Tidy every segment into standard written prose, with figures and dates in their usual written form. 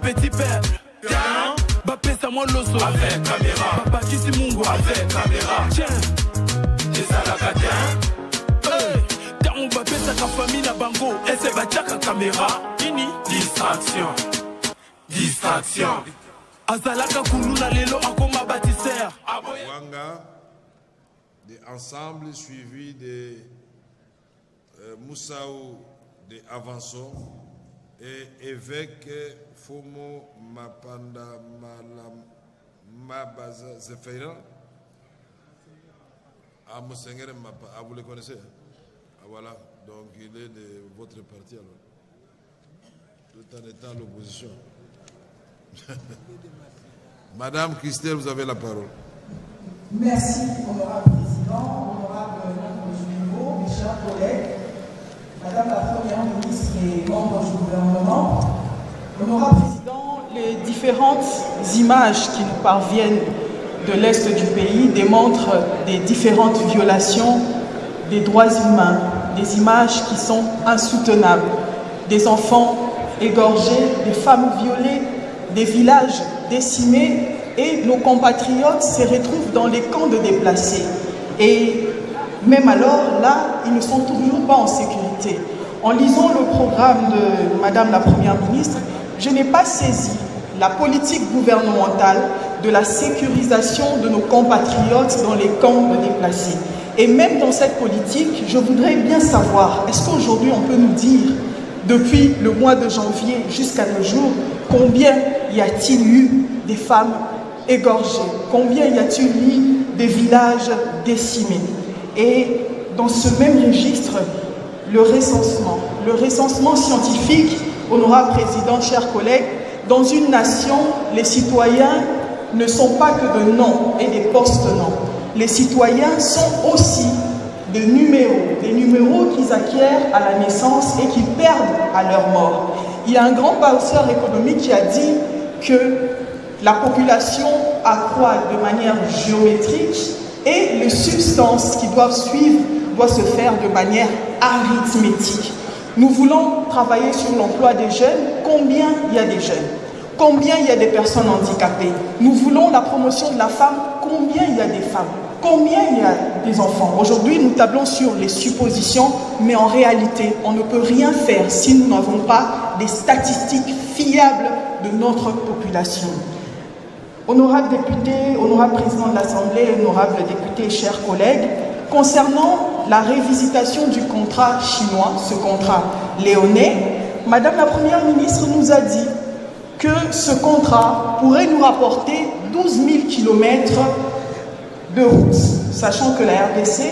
petit peuple. Bapesa moi l'osso avec caméra. Papa Kisi Mungo avec caméra. Tiens, les alakatiens. Tant bapesa ka famille na bango. Et c'est bachaka caméra. Ini distraction. Distraction. Azalaka kuluna lelo akoma bâtisseur. Wanga, de ensemble suivi de Moussaou de Avançon et évêque Fomo Mapanda Mabaza Zefeira. Ah, Monseigneur Mapa, ah, vous le connaissez? Ah, voilà, donc il est de votre parti alors. Tout en étant à l'opposition. Madame Christelle, vous avez la parole. Merci, honorable président, honorable membre du bureau, mes chers collègues, Madame la Première ministre et membres du gouvernement. Honorable président, les différentes images qui nous parviennent de l'Est du pays démontrent des différentes violations des droits humains, des images qui sont insoutenables, des enfants égorgés, des femmes violées, des villages décimés, et nos compatriotes se retrouvent dans les camps de déplacés. Et même alors, là, ils ne sont toujours pas en sécurité. En lisant le programme de Madame la Première ministre, je n'ai pas saisi la politique gouvernementale de la sécurisation de nos compatriotes dans les camps de déplacés. Et même dans cette politique, je voudrais bien savoir, est-ce qu'aujourd'hui on peut nous dire, depuis le mois de janvier jusqu'à nos jours, combien y a-t-il eu des femmes égorgées? Combien y a-t-il eu des villages décimés? Et dans ce même registre, le recensement scientifique, honorable président, chers collègues, dans une nation, les citoyens ne sont pas que de noms et des post-noms. Les citoyens sont aussi des numéros qu'ils acquièrent à la naissance et qu'ils perdent à leur mort. Il y a un grand penseur économique qui a dit que la population accroît de manière géométrique et les substances qui doivent suivre doivent se faire de manière arithmétique. Nous voulons travailler sur l'emploi des jeunes. Combien il y a des jeunes? Combien il y a des personnes handicapées? Nous voulons la promotion de la femme. Combien il y a des femmes? Combien il y a des enfants? Aujourd'hui, nous tablons sur les suppositions, mais en réalité, on ne peut rien faire si nous n'avons pas des statistiques fiables de notre population. Honorable député, honorable président de l'Assemblée, honorable député, chers collègues, concernant la révisitation du contrat chinois, ce contrat léonais, Madame la Première ministre nous a dit que ce contrat pourrait nous rapporter 12 000 km de route, sachant que la RDC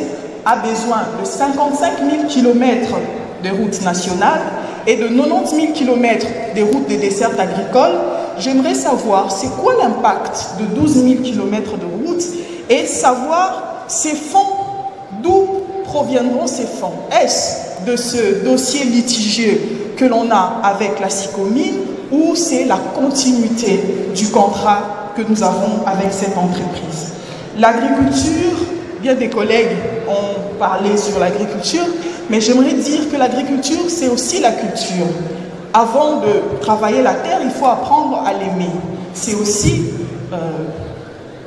a besoin de 55 000 km de routes nationales et de 90 000 km de routes de desserte agricole. J'aimerais savoir c'est quoi l'impact de 12 000 km de route et savoir ces fonds, d'où proviendront ces fonds. Est-ce de ce dossier litigieux que l'on a avec la SICOMINE ou c'est la continuité du contrat que nous avons avec cette entreprise? L'agriculture, bien des collègues ont parlé sur l'agriculture, mais j'aimerais dire que l'agriculture, c'est aussi la culture. Avant de travailler la terre, il faut apprendre à l'aimer. C'est aussi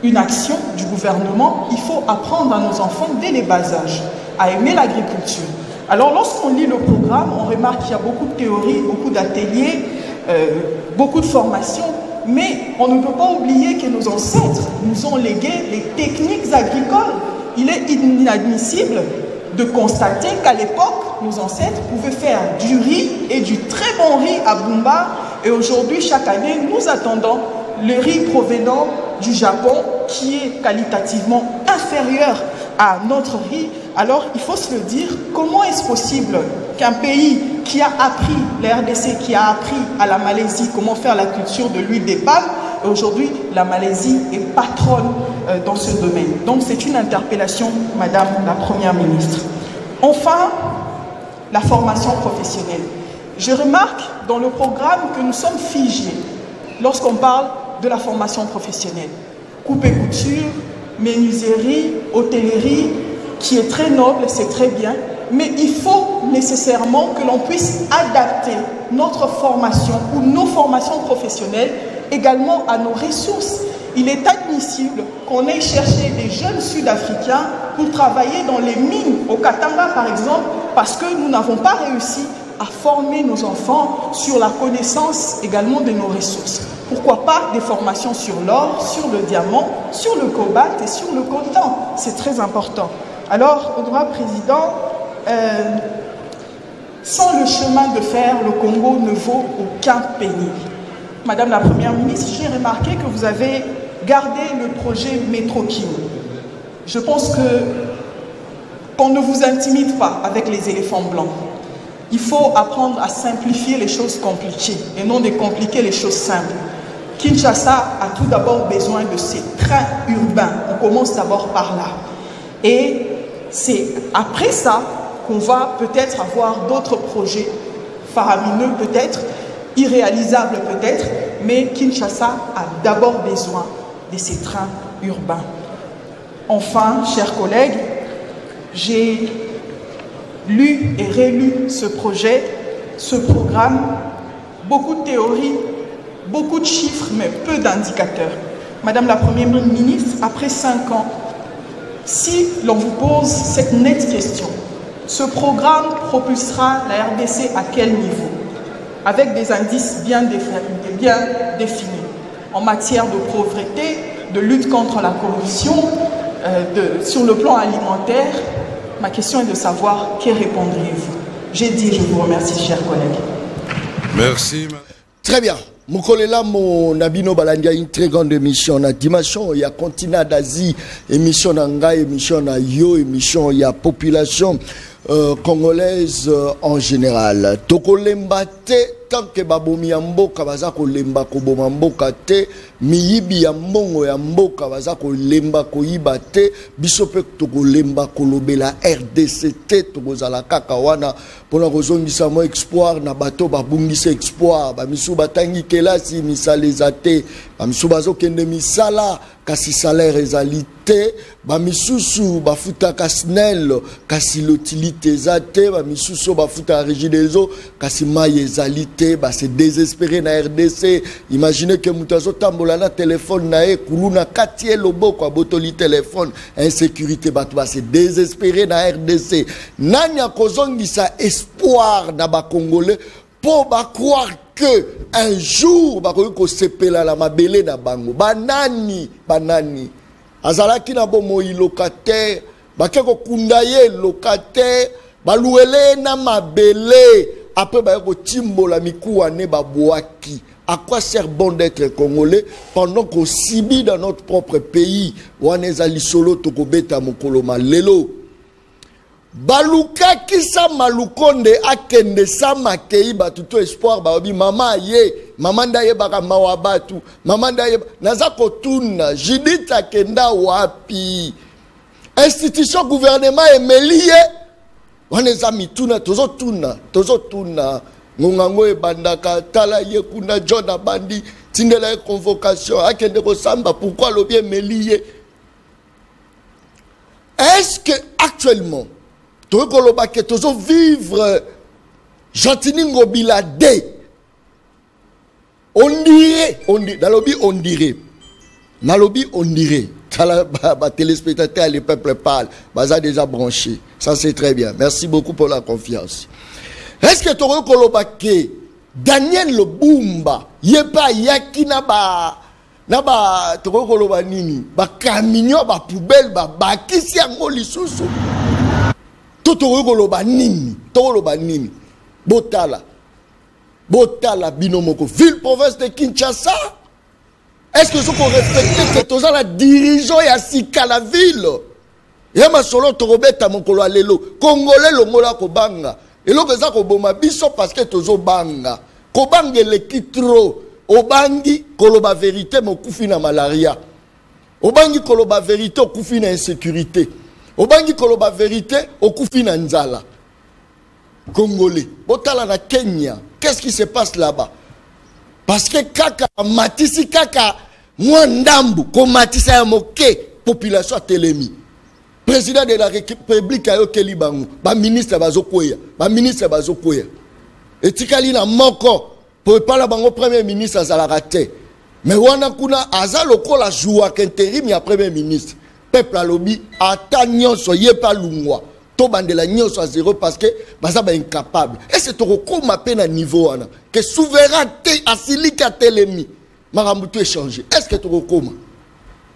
une action du gouvernement. Il faut apprendre à nos enfants dès les bas âges à aimer l'agriculture. Alors lorsqu'on lit le programme, on remarque qu'il y a beaucoup de théories, beaucoup d'ateliers, beaucoup de formations, mais on ne peut pas oublier que nos ancêtres nous ont légué les techniques agricoles. Il est inadmissible de constater qu'à l'époque, nos ancêtres pouvaient faire du riz et du très bon riz à Bumba. Et aujourd'hui, chaque année, nous attendons le riz provenant du Japon qui est qualitativement inférieur à notre riz. Alors, il faut se le dire, comment est-ce possible qu'un pays qui a appris, la RDC, qui a appris à la Malaisie comment faire la culture de l'huile des palmes, et aujourd'hui, la Malaisie est patronne dans ce domaine. Donc, c'est une interpellation, Madame la Première ministre. Enfin, la formation professionnelle. Je remarque dans le programme que nous sommes figés lorsqu'on parle de la formation professionnelle. Coupe et couture, menuiserie, hôtellerie, qui est très noble, c'est très bien, mais il faut nécessairement que l'on puisse adapter notre formation ou nos formations professionnelles également à nos ressources. Il est admissible qu'on aille chercher des jeunes Sud-Africains pour travailler dans les mines au Katanga par exemple, parce que nous n'avons pas réussi à former nos enfants sur la connaissance également de nos ressources. Pourquoi pas des formations sur l'or, sur le diamant, sur le cobalt et sur le coltan. C'est très important. Alors, honorable président, sans le chemin de fer, le Congo ne vaut aucun penny. Madame la Première ministre, j'ai remarqué que vous avez gardé le projet Métro-Kin. Je pense qu'on ne vous intimide pas avec les éléphants blancs. Il faut apprendre à simplifier les choses compliquées et non de compliquer les choses simples. Kinshasa a tout d'abord besoin de ces trains urbains. On commence d'abord par là. Et c'est après ça qu'on va peut-être avoir d'autres projets faramineux peut-être, irréalisables peut-être, mais Kinshasa a d'abord besoin de ces trains urbains. Enfin, chers collègues, j'ai lu et relu ce projet, ce programme, beaucoup de théories, beaucoup de chiffres, mais peu d'indicateurs. Madame la Première ministre, après 5 ans, si l'on vous pose cette nette question, ce programme propulsera la RDC à quel niveau? Avec des indices bien définis en matière de pauvreté, de lutte contre la corruption, sur le plan alimentaire. Ma question est de savoir, que répondriez-vous? J'ai dit, je vous remercie, chers collègues. Merci. Très bien. Moukolela, mon Nabino Balandia, une très grande émission. La dimension, il y a continent d'Asie, émission d'Anga, émission d'Ayo, émission, il y a population congolaise en général. Tokolembate, tant que babomi yamboka, bazako lemba koboma mboka te, miyibi yambongo yamboka, bazako lemba koyiba te, bisope tokolemba kolobela RDCT, tokozala kaka wana, pona kozongisa mo espoir na bato babungisa espoir, bamisu batangi kelasi misala ezate, bamisu bazokende misala, kasi salaire ezalite, bamisusu bafuta kasnel, kasi l'utilité ezate, bamisusu bafuta régie des eaux, kasi maille ezalite, bah c'est désespéré na RDC. Imaginez que mutazo tambola na téléphone na e kuluna katie lobo kwa botoli téléphone, insécurité bato bah c'est désespéré na RDC. Nanya kozongisa espoir na ba Congolais pour ba croire que un jour ba ko sepela la mabele na bango. Banani azalaki na bomo locataire, ba keko kundaye locataire, ba louele na mabele. Après, timbola mikouane babouaki. À quoi sert bon d'être congolais pendant qu'on subit dans notre propre pays? Wanezali solo tokobeta mokoloma lelo. Baluka kisa malukonde akende sa makei batuto espoir baobi mama ye mama ndaye baka mawabatu mama ndaye nazako tuna jidita kenda wapi institution gouvernement emelie waneza mituna tozotuna ngongango ebandaka tala ye kuna John Bandi tindela convocation akende ko samba pourquoi le bien melié? Est-ce que actuellement tokoloba ke tozo vivre Jantini Ngobila D on dirait nalobi on dirait ba téléspectateurs, les peuples parlent, baza déjà branché. Ça c'est très bien. Merci beaucoup pour la confiance. Est-ce que Toro Kolobake, Daniel Lobumba, Yepa Yakina ba Toro Koloba nini, ba camion, ba poubelle, ba kisi yango lisusu. Toro Koloba nini, Botala binomoko, ville province de Kinshasa. Est-ce que vous respectez que tous les dirigeants et à la ville? Et ma solo torobeta mon kolo alelo. Congolais le mola kobanga. Et l'autre ça koboma biso parce que tozo banga. Kobange le kitro. Obangi koloba vérité mon koufi na malaria. Obangi koloba vérité au koufi na insécurité. Obangi koloba vérité au koufi na nzala. Congolais. Botala na Kenya. Qu'est-ce qui se passe là-bas? Parce que kaka matisi kaka mwandambu ko matisa ya moke population telemi président de la République a yokeli bango ba ministre bazokoya ba ministre bazokoya etikali na moko pour parler bango premier ministre azalaka te mais wana kuna aza lokola joua intérim ya premier ministre peuple alobi ata nyonso ye pa lungwa to bandela nyonso à zéro parce que baza ba incapable et c'est to koma pe na niveau wana que souveraineté asilika telemi makambo to échanger est-ce que to koma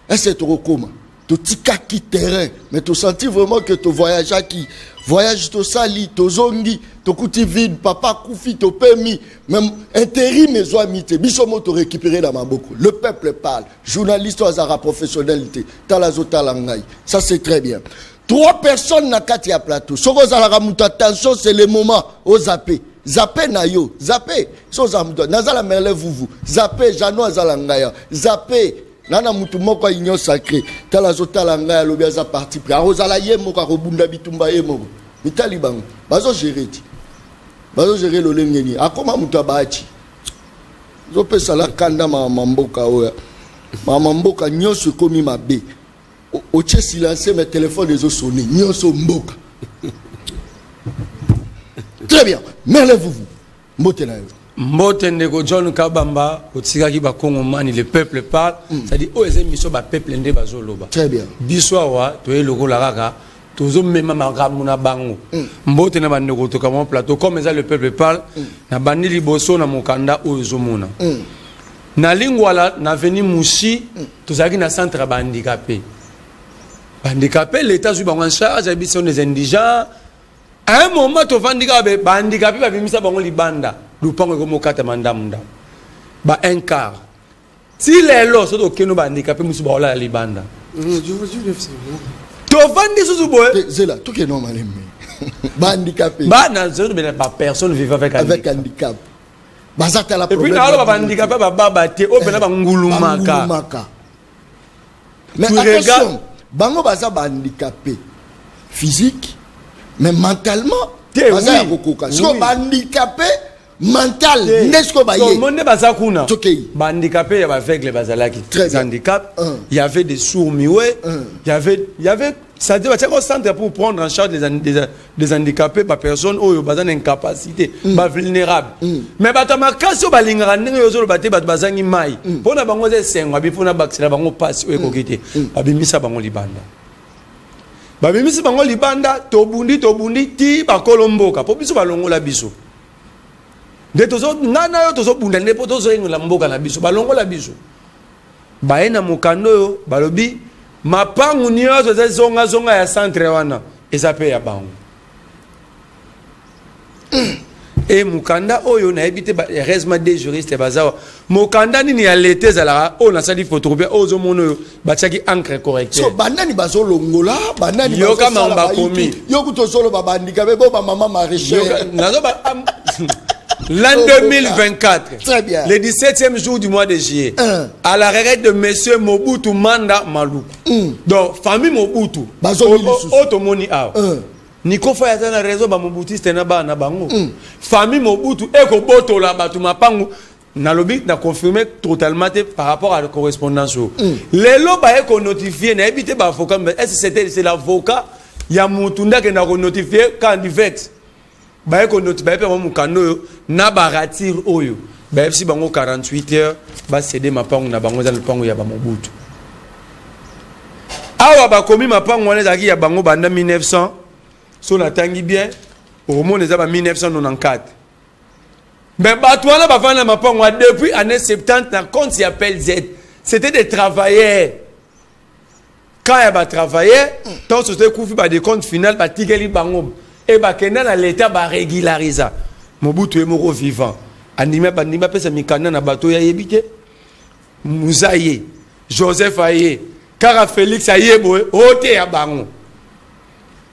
est-ce que to koma to tika ki terrain mais tu senti vraiment que tu voyage qui voyage to sali to zongi to kuti vide papa kufi to permis même intérim mezo amité biso moto récupérer dans maboko le peuple parle journaliste azara professionnalité talazo talangai ça c'est très bien 3 personnes na kati ya plateau soko zalaka muta attention c'est le moment au zappé zappé na yo zappé so zamuto nazala merle vuvu zappé jano azala ngaya zappé nana mutu moko inyo sacré tala zotala ngaya lobi aza parti pris arozala ye moko akobunda bitumba ye moko mitali bango bazo gérer lo lengeni akoma mutu abachi zo pesa la kanda mama mboka oya mama mboka nyonso komi mabe o che silencieux mes téléphones les sonné nyonso mboka très bien merlez-vous mbote na yo Mbote ndeko John Kabamba otikaki ba Kongomani le peuple parle c'est-à-dire o eze miso ba peuple nde bazoloba très bien biso wa to eloko la kaka tozo mema makambo na bango mbote na bandeko to kama plateau comme ça le peuple parle na bandi liboso na mokanda o ezomona na lingwala na veni mushi tozaki na centre ba handicapé l'état sur en charge habitation des indigents à un moment to handicapé ba handicapé ba bimisa bango libanda lupango comme kata mandamunda ba un quart si les lots so to keno ba handicapé musu ba ola libanda to vandi susu boy zela tout que normal ba handicapé ba na zo ba personne vivant avec handicap bazata la et puis na ba handicapé ba baba te o bena ba ngulumaka mais attention bango baza ba handicapé physique mais mentalement baza ya kokoka so ba handicapé mental n'est-ce que ba ye monde baza kuna tokei ba handicapé ya ba aveugle bazalaki très handicap il y avait des sourds muets il y avait ça dit au centre pour prendre en charge des handicapés ba personnes oyo baza na incapacité ba vulnérable mais batamakasi ba lingara ndenge yozo bate ba bazangi mai pona bango ze sengwa bi pona baksela bango passe oyo kokite babimisa bango libanda babimisa bango libanda tobundi ti bakolomboka po biso balongola biso de tozo ngana yo tozo bunda ne po tozo ngola mboka na biso balongola biso baena mokando yo balobi mapangu nyozo zonga ya centre wana ezape ya bango et mukanda oyo na ebité heureusement des juristes bazawa mukanda nini ya l'été zala o na sali photocopie ozo mono batiaki encre correcteur so banani bazolongola banani yo kama mbakomi yo kutosolo babandika bebo ba mama maraîchère nazo ba l'an 2024 très bien le 17e jour du mois de juillet à la retraite de monsieur Mobutu Manda Maluku donc famille Mobutu otomoni a Niko fa ya na réseau ba Mobutiste na ba na bango famille Mobutu eko botola batu mapangu na lobi na confirmer totalement par rapport à la correspondance les lo ba eko notifier na habité ba avocat est-ce que c'est l'avocat ya mutunda ke na notifier quand du fait ba eko notifier pe mo kano yo na ba ratir oyo ba fc bango 48 heures ba céder mapangu na bango za le pango ya ba Mobutu awa ba komi mapangu wana zaki ya bango banda 1900 so na tangi bien au monde des années 1994 mais batouana ba fana mapango depuis année 70 na compte s'y appelle Z c'était des travailleurs quand il y a travailleurs tant c'était coufi ba des comptes final ba tigeli bango et ba kenda na l'état ba régulariser Mobutu est mort vivant anima bandima pesa mikana na bato ya yebike Muzaye Joseph Aye Kara Félix Aye boy ote ya bango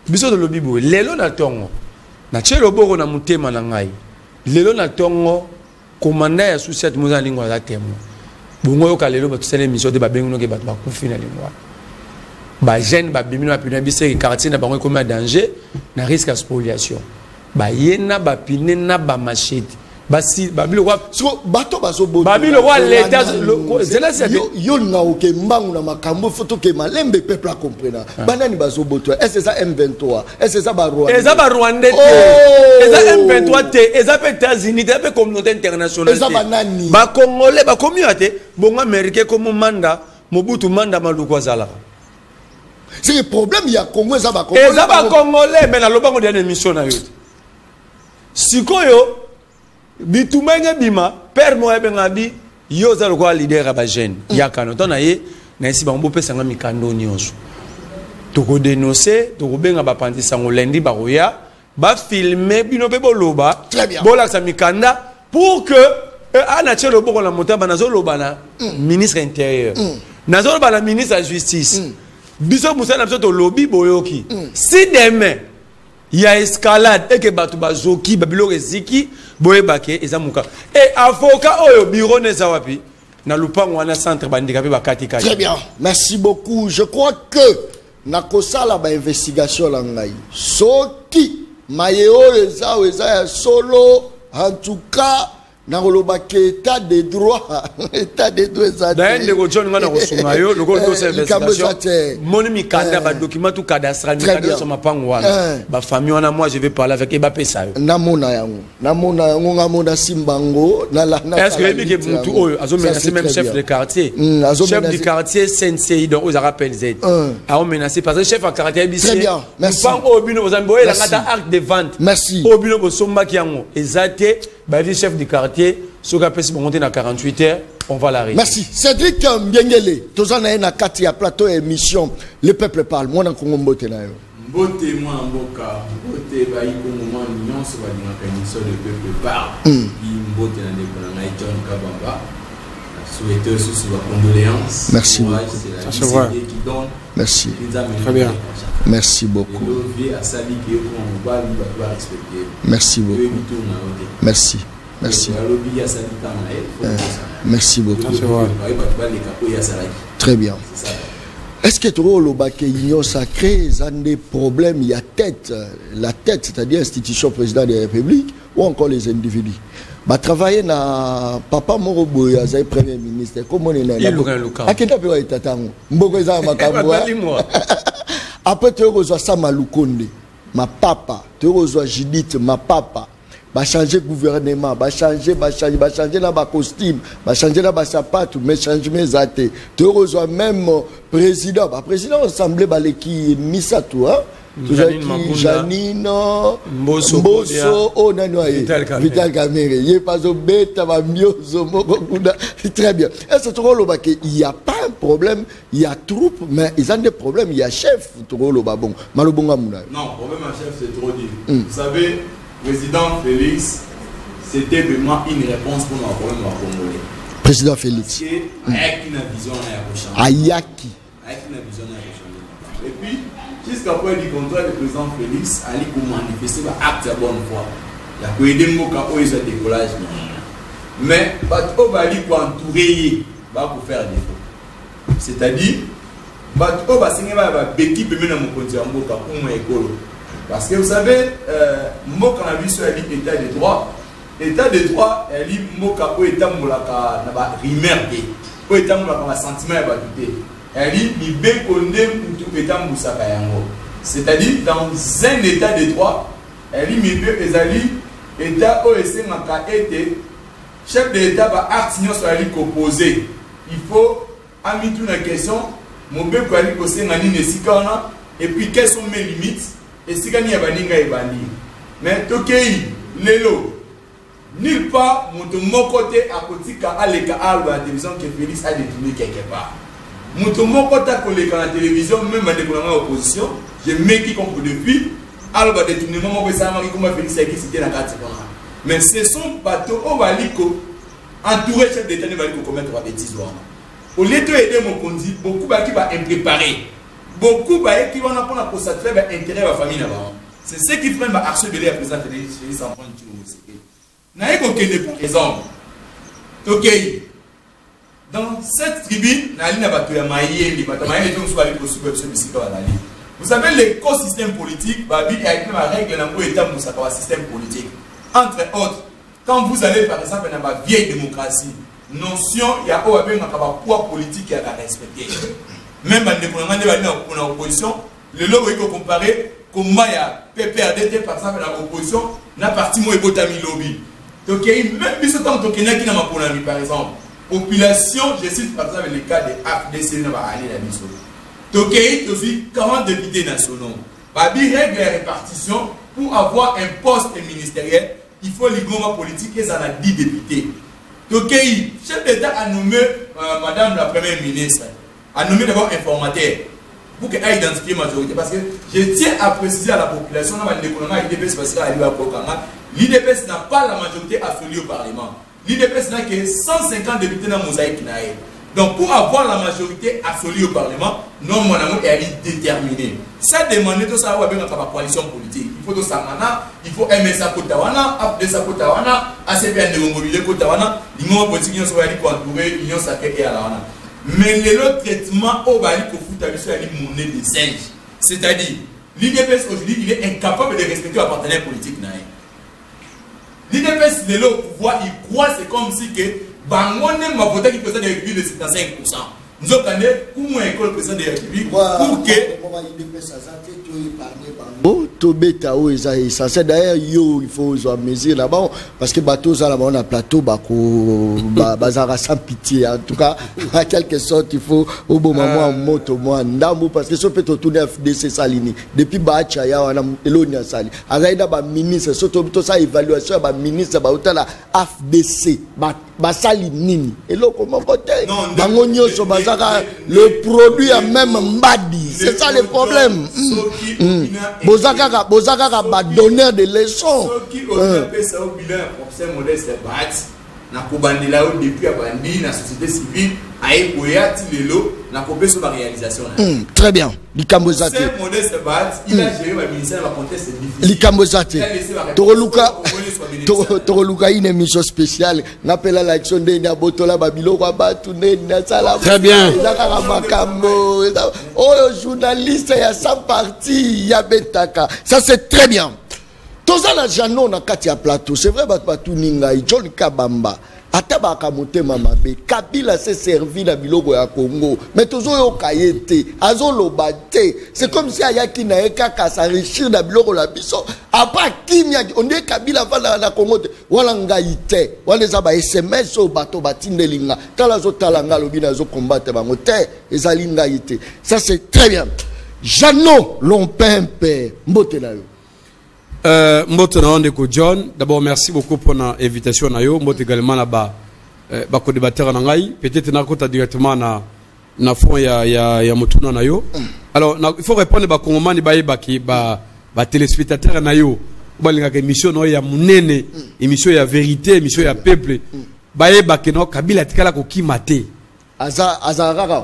biso de lobibo lelo na tongo na chelo boko na mutema na ngai lelo na tongo komanda ya sous-set moza lingwa za temo bongo yo kalelo ba tsele mission de ba benguno ke ba kufina lingwa ba jeune ba bimino ba pina bise quartier na bango comme danger na risque à spoliation ba yena ba pine na ba machete basi babi le roi so bato bazoboto babi le roi l'état yo na oke mbangu na makambo photo ke malembe peuple a comprendre banani bazoboto est-ce ça M23 est-ce ça ba Rwanda eza ba Rwanda te eza M23 te eza pe États-Unis te pe communauté internationale eza banani ba congolais ba communauté bongo américain comme manda Mobutu manda maluko azala c'est le problème il y a Congo eza ba congolais mais na lobango de émission na yo sikoyo bitumenge bima père mo ebenga bi yo za lokwa leader ba jeune yakano tona ye na esi bango pesa nga mikando nyonso toko dénoncer toko benga ba pandisa ngolendi ba roya ba filmer bino pe boloba bola sa mikanda pour que ana tshelo boko na motamba nazo loba na ministre intérieur nazo loba na ministre de la justice biso musana biso to lobby boyoki si demain il y a escalade et que batu bazoki babilo reziki boye bake ezamuka et avocat oyo bureau neza wapi na lupango wana centre bandika pe bakati kati. Très bien, merci beaucoup. Je crois que nakosala ba investigation la ngai soki mayeo eza ya solo en tout cas na rolobake état de droit état de droit ça d'ailleurs le John ngana kosunga yo le ko se investigation moni mikanda ba document tout cadastral mikanda so mapango wana ba famille wana moi je vais parler avec Mbappé ça namona yango ngamona simbango na la est-ce que biké mutu oyo azo menacer même chef de quartier chef du quartier Sensei donc aux rappels Z a menacé parce que chef de quartier bisi très bien merci pango obino bozamboye la ngata arc de vente merci obino bosomba ki yango ezate ba chef du quartier ce qu'a fait monter dans 48 heures on va l'arrêter. Merci Cédric Mbiengele tozana na kati ya plateau émission le peuple parle moi na Congo mbote na yo mbote moi mboka mbote ba iko moment nyonso ba linga émission le peuple parle mbote na ndeko na John Kabamba souhaiter aussi ba condoléances merci beaucoup merci très bien merci beaucoup merci beaucoup merci merci merci beaucoup très bien est-ce que tu as que l'union sacrée a des problèmes il y a la tête c'est-à-dire l'institution président de la République ou encore les individus bah travailler na papa Morobo ya zai premier ministre comment on est là akenda pe wa itatango mboko za makambo après tu reçois Sama Lukonde ma papa tu reçois Judith ma papa ba changer gouvernement ba changer na ba costume ba changer na ba sapato mais changer mes athées tu reçois même président assemblée baleki misato hein Janine Mbosso Vital Kamere il pas beta ba miozo moko kuda très bien est-ce que il y a pas un problème il y a troupe mais ils ont des problèmes il y a chef trop bon malobonga muna non problème à chef c'est trop dit vous savez président Félix c'était vraiment une réponse pour nos problèmes congolais président Félix avec une vision ayaki et puis jusqu'après du contrat le président Félix allait pour manifester l'acte de bonne foi. Il a aidé Moka au décollage. Mais il va entourer pour faire défaut. C'est-à-dire, il va béquille pour Moka pour mon école. Parce que vous savez, Moka a vu sur l'état de droit. L'état de droit, il dit Moka au état de rimer, au état de sentiment et c'est-à-dire dans un état de droit, état chef de l'État va actionner sur la ligne opposée. Il faut amener une question, et puis quelles sont mes limites et si gagner mais tokei lelo nulle part mon côté à côté à la télévision que Félix a détourné quelque part. Mouton Mokota collègue à la télévision, même à l'opposition, je mets qui comme depuis, alors va détourner mon mais ce sont bateaux au Valiko, entouré chef d'État de Valiko commettre des bêtises. Au lieu de aider mon conduit, beaucoup qui va impréparer, beaucoup qui vont apprendre pour satisfaire l'intérêt de la famille là-bas. C'est ce qui fait l'action de l'air président Félix Antoine Tshisekedi. N'a pas aucun pour exemple. Ok. Dans cette tribune, vous savez l'écosystème politique, il y a une règle dans le système politique. Entre autres, quand vous allez par exemple dans la vieille démocratie, notion, il y a un poids politique qui a respecté. Même dans l'opposition, le lot il faut comparer comment il y a PPRD par exemple dans l'opposition, n'a parti moi et Botami lobby. Donc même si ce temps qui n'a par exemple, population, je cite par exemple le cas de AFDC dans la mission. Donc il y a aussi 40 députés nationaux. Par règle de répartition, pour avoir un poste ministériel, il faut l'ignorance politique et ça a 10 députés. Donc le chef d'État a nommé Madame la Première ministre, a nommé d'abord informateur pour qu'elle ait identifié la majorité. Parce que je tiens à préciser à la population, l'IDPS n'a pas la majorité absolue au Parlement. L'IDPS n'a que 150 députés dans la mosaïque. Donc pour avoir la majorité absolue au Parlement, non, mon amour est déterminé. Ça demande tout ça avec la coalition politique. Il faut tout ça maintenant, il faut MSA Kotawana, AFDSA Kotawana, ACPN de Mobilité Kotawana, l'union politique qui soit entourée, l'union sacrée et à la wana. Mais le traitement au Bali pour foutre avec une monnaie de singe. C'est-à-dire, l'IDPS aujourd'hui, il est incapable de respecter un partenaire politique. L'IDPS, le pouvoir, il croit, c'est comme si que Bangoné m'a voté qui président de la République de 75%. Nous avons donné comment école le président de la République pour que. Tobeta ou ça c'est d'ailleurs il faut mesure là-bas parce que bateau ça là-bas on a plateau bako bazara sans pitié en tout cas en quelque sorte il faut au bon moment moto moi ndambo parce que ça peut tourner FDC salini depuis bacha ya wana elonia sali araida ba ministre surtout to ça évaluation ba ministre ba utala FDC ba sali nini elo comment côté bango nyoso bazaka le produit a même mbadi c'est ça le problème. Bozaka va donner des leçons. Ceux qui ont fait ça au bilan, professeur Modeste Bat, na kubandila au depuis à bandi, na société civile, à Ekoya, Tilelo, na kopé sur la réalisation. Très bien. Likambozate. Professeur Modeste Bat, il a géré le ministère de la contexte difficile. Likambozate. Toroluka une émission spéciale. N'appelle l'action de Nabotola Babilo Wabatune Nasala. Très bien. Oh, journaliste, il y a 100 parties, il y a Betaka. Ça, c'est très bien. Tout ça, là, j'en ai Katia Plateau. C'est vrai, Batou Ninga, John Kabamba. Atabaka Motema Mabe. Kabila s'est servi dans Bilogo ya Congo. Mais toujours au Kayete. Azolo Bate. C'est comme si Ayaki Naeka s'enrichir dans Bilogo la Bisso. Après, Kimia, on dit Kabila va dans la Congo. Walanga Ite. Waleza SMS au bateau Batindelinga. Talazo Talanga Lobina zo combattre Bangote. Et Zalinga Ite. Ça, c'est très bien. Jeannot Lompempe. Mbotenayo. Mbote na Ondeko John, d'abord merci beaucoup pour l'invitation na yo. Mbote également là bas co-débatteur na ngai, peut-être na kota directement na fond ya motuna na yo. Alors il faut répondre ba kongomani ba yebaki ba téléspectateurs na yo. Ba linga ke émission no ya munene, émission ya vérité, émission ya peuple. Ba yebaki no Kabila tikala ko kimate.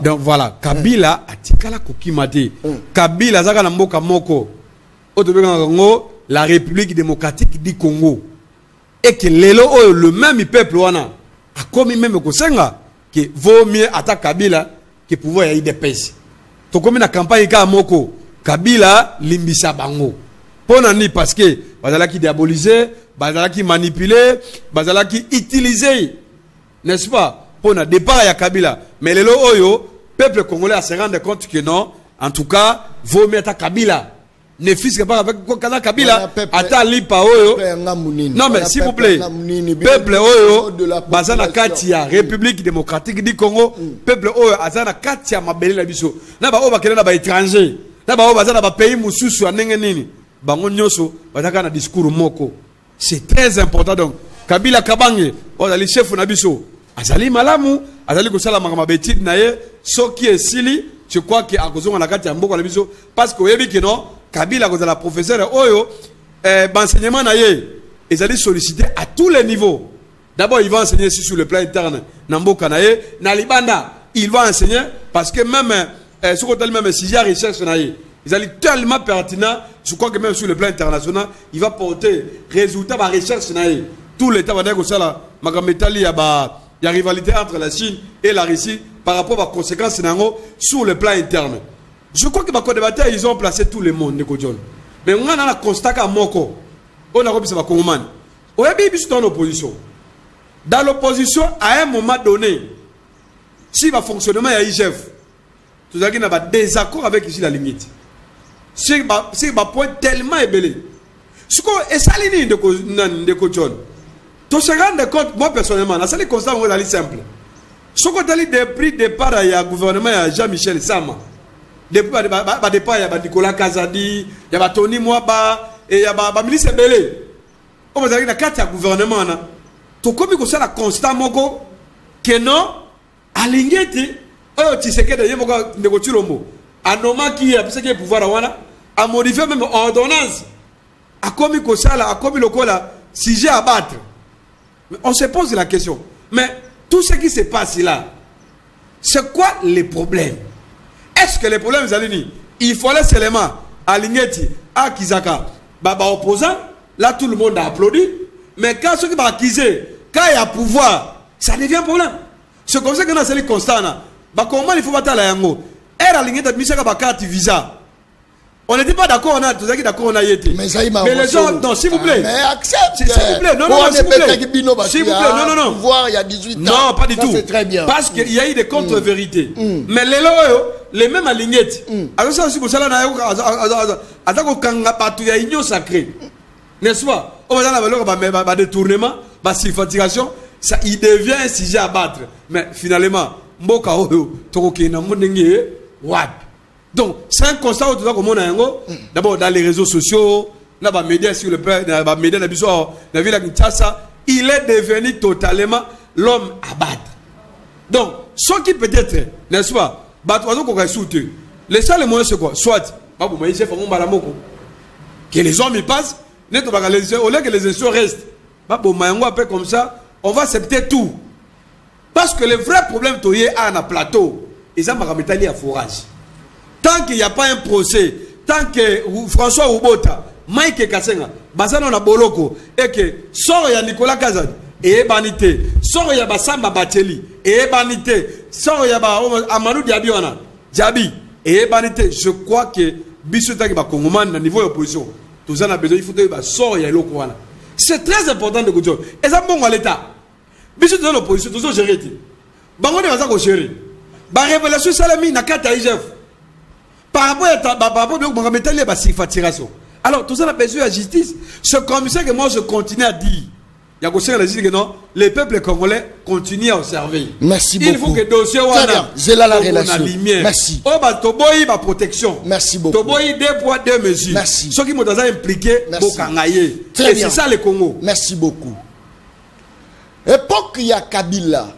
Donc voilà, Kabila atikala ko kimate. Kabila zaka na mboka moko. Otobeka ngo la République démocratique du Congo. Et que le même peuple a commis même Kosenga que vaut mieux attaquer Kabila que pouvoir y IDPS. To comme la campagne ka moko Kabila limbisa bango. Ponani parce que bazala qui diaboliser, bazala qui manipuler, bazala qui utiliser. N'est-ce pas? Pour un départ à Kabila. Mais le oyo peuple congolais se rendre compte que non, en tout cas, vaut mieux attaquer Kabila. Ne fils pas avec Kabila ata lipa oyo. Non mais s'il vous plaît, peuple oyo bazana katia République démocratique du Congo, peuple oyo azana katia mabeli la biso. Na ba o bakela na ba étranger. Na ba o bazana ba pays mususu anenge nini. Bango nyoso bazaka na discours moko. C'est très important donc. Kabila Kabange, ozali chef na biso. Azali malamu, azali ko sala makama betide na ye, soki esili, je crois que a kozonga na katia mboko na biso parce que oyebi que non Kabila a la professeure Oyo, enseignement naïe, ils allaient solliciter à tous les niveaux. D'abord, il va enseigner ici sur le plan interne. Nambo Kanaye, Nalibanda, il va enseigner parce que même, ce qu'on appelle même si il y a recherche naïe, ils allaient tellement pertinent, je crois que même sur le plan international, il va porter résultat de la recherche naïe. Tout l'État va dire que ça là, Magametali, il y a rivalité entre la Chine et la Russie par rapport aux conséquences sur le plan interne. Je crois que les co-débatteurs, ils ont placé tout le monde, Neko John. Mais on a un constat à Moko. On a repris ça, Kongomani. Oyebi biso dans l'opposition. Dans l'opposition, à un moment donné, si le fonctionnement est IGF, tout à fait, désaccord avec ici la limite. C'est un point tellement ébélé. Ce qu'on est salé de John. Tu se rends compte, moi personnellement, la seule constat est simple. Ce qu'on a dit depuis le départ, il y a le gouvernement, il y a Jean-Michel Sama. Depuis le départ, il y a Nicolas Kazadi, il y a Tony Mwaba, et il y a le ministre Belé. On va dire que quand il y a le gouvernement, tu comme que ça la constat moko que non aligné tu sais que d'ailleurs moko négocier le mot anoma qui a ce qui est pouvoir à modifier même ordonnance a comme que ça là a comme le là sujet à battre. Mais on se pose la question, mais tout ce qui se passe là, c'est quoi les problèmes? Est-ce que les problèmes vous allez dire il fallait seulement aligner à Kizaka baba opposant, là tout le monde a applaudi. Mais quand ceux qui vont accuser, quand il y a pouvoir, ça devient un problème. C'est comme ça que nous avons constat. Comment il faut battre la yango? Elle a ligné de Michel Bakati visa. On n'était pas d'accord, on a tout ça qui d'accord, on a été. Mais les gens, non, s'il vous plaît. Mais accepte. S'il vous plaît, non, s'il vous plaît. S'il vous plaît, non. Pouvoir il y a 18 ans. Non, pas du tout. C'est très bien. Parce qu'il y a eu des contre-vérités. Mais les mêmes alignettes. Alors ça aussi, pour ça, il y a une sacrée. N'est-ce pas? On va dans la valeur de détournement, de sulfatisation, ça il devient un sujet à battre. Mais finalement, donc c'est un constat où d'abord dans les réseaux sociaux, dans les médias sur le père, dans les médias de la ville de Kinshasa, il est devenu totalement l'homme à battre. Donc, ce qui peut être, n'est-ce pas, les seuls moyens c'est quoi? Soit, que les hommes y passent. Au lieu que les institutions restent, comme ça, on va accepter tout. Parce que le vrai problème, c'est un plateau. Ils ont un forage. Tant qu'il n'y a pas un procès, tant que François Oubota, Mike Kassenga, Bazano na Boloko, et que sort ya Nicolas Kazadi, et banité, sort ya Basamba Bacheli, et banité, sort ya Amadou Diabiwana, Diabi, et banité, je crois que Bissotaki Bakongoman, à niveau de l'opposition, tout a besoin, il faut que c'est très important de dire. Et ça, bon, à l'État. Bisous dans l'opposition, tout ça, gérer. Bango de gérer. Ba révélation salami na kata IGF. Par rapport à alors, tout ça a besoin de la justice. C'est comme ça que moi je continue à dire. Il y a que non, les peuples congolais continuent à observer. Merci beaucoup. Il faut que dossier j'ai là la relation. Merci. Oh bah toboyi ba protection. Merci beaucoup. Toboyi 2 poids 2 mesures. Merci. Ceux qui m'ont impliqué Bokangaye. Très bien. C'est ça le Congo. Merci beaucoup. Époque il y a Kabila,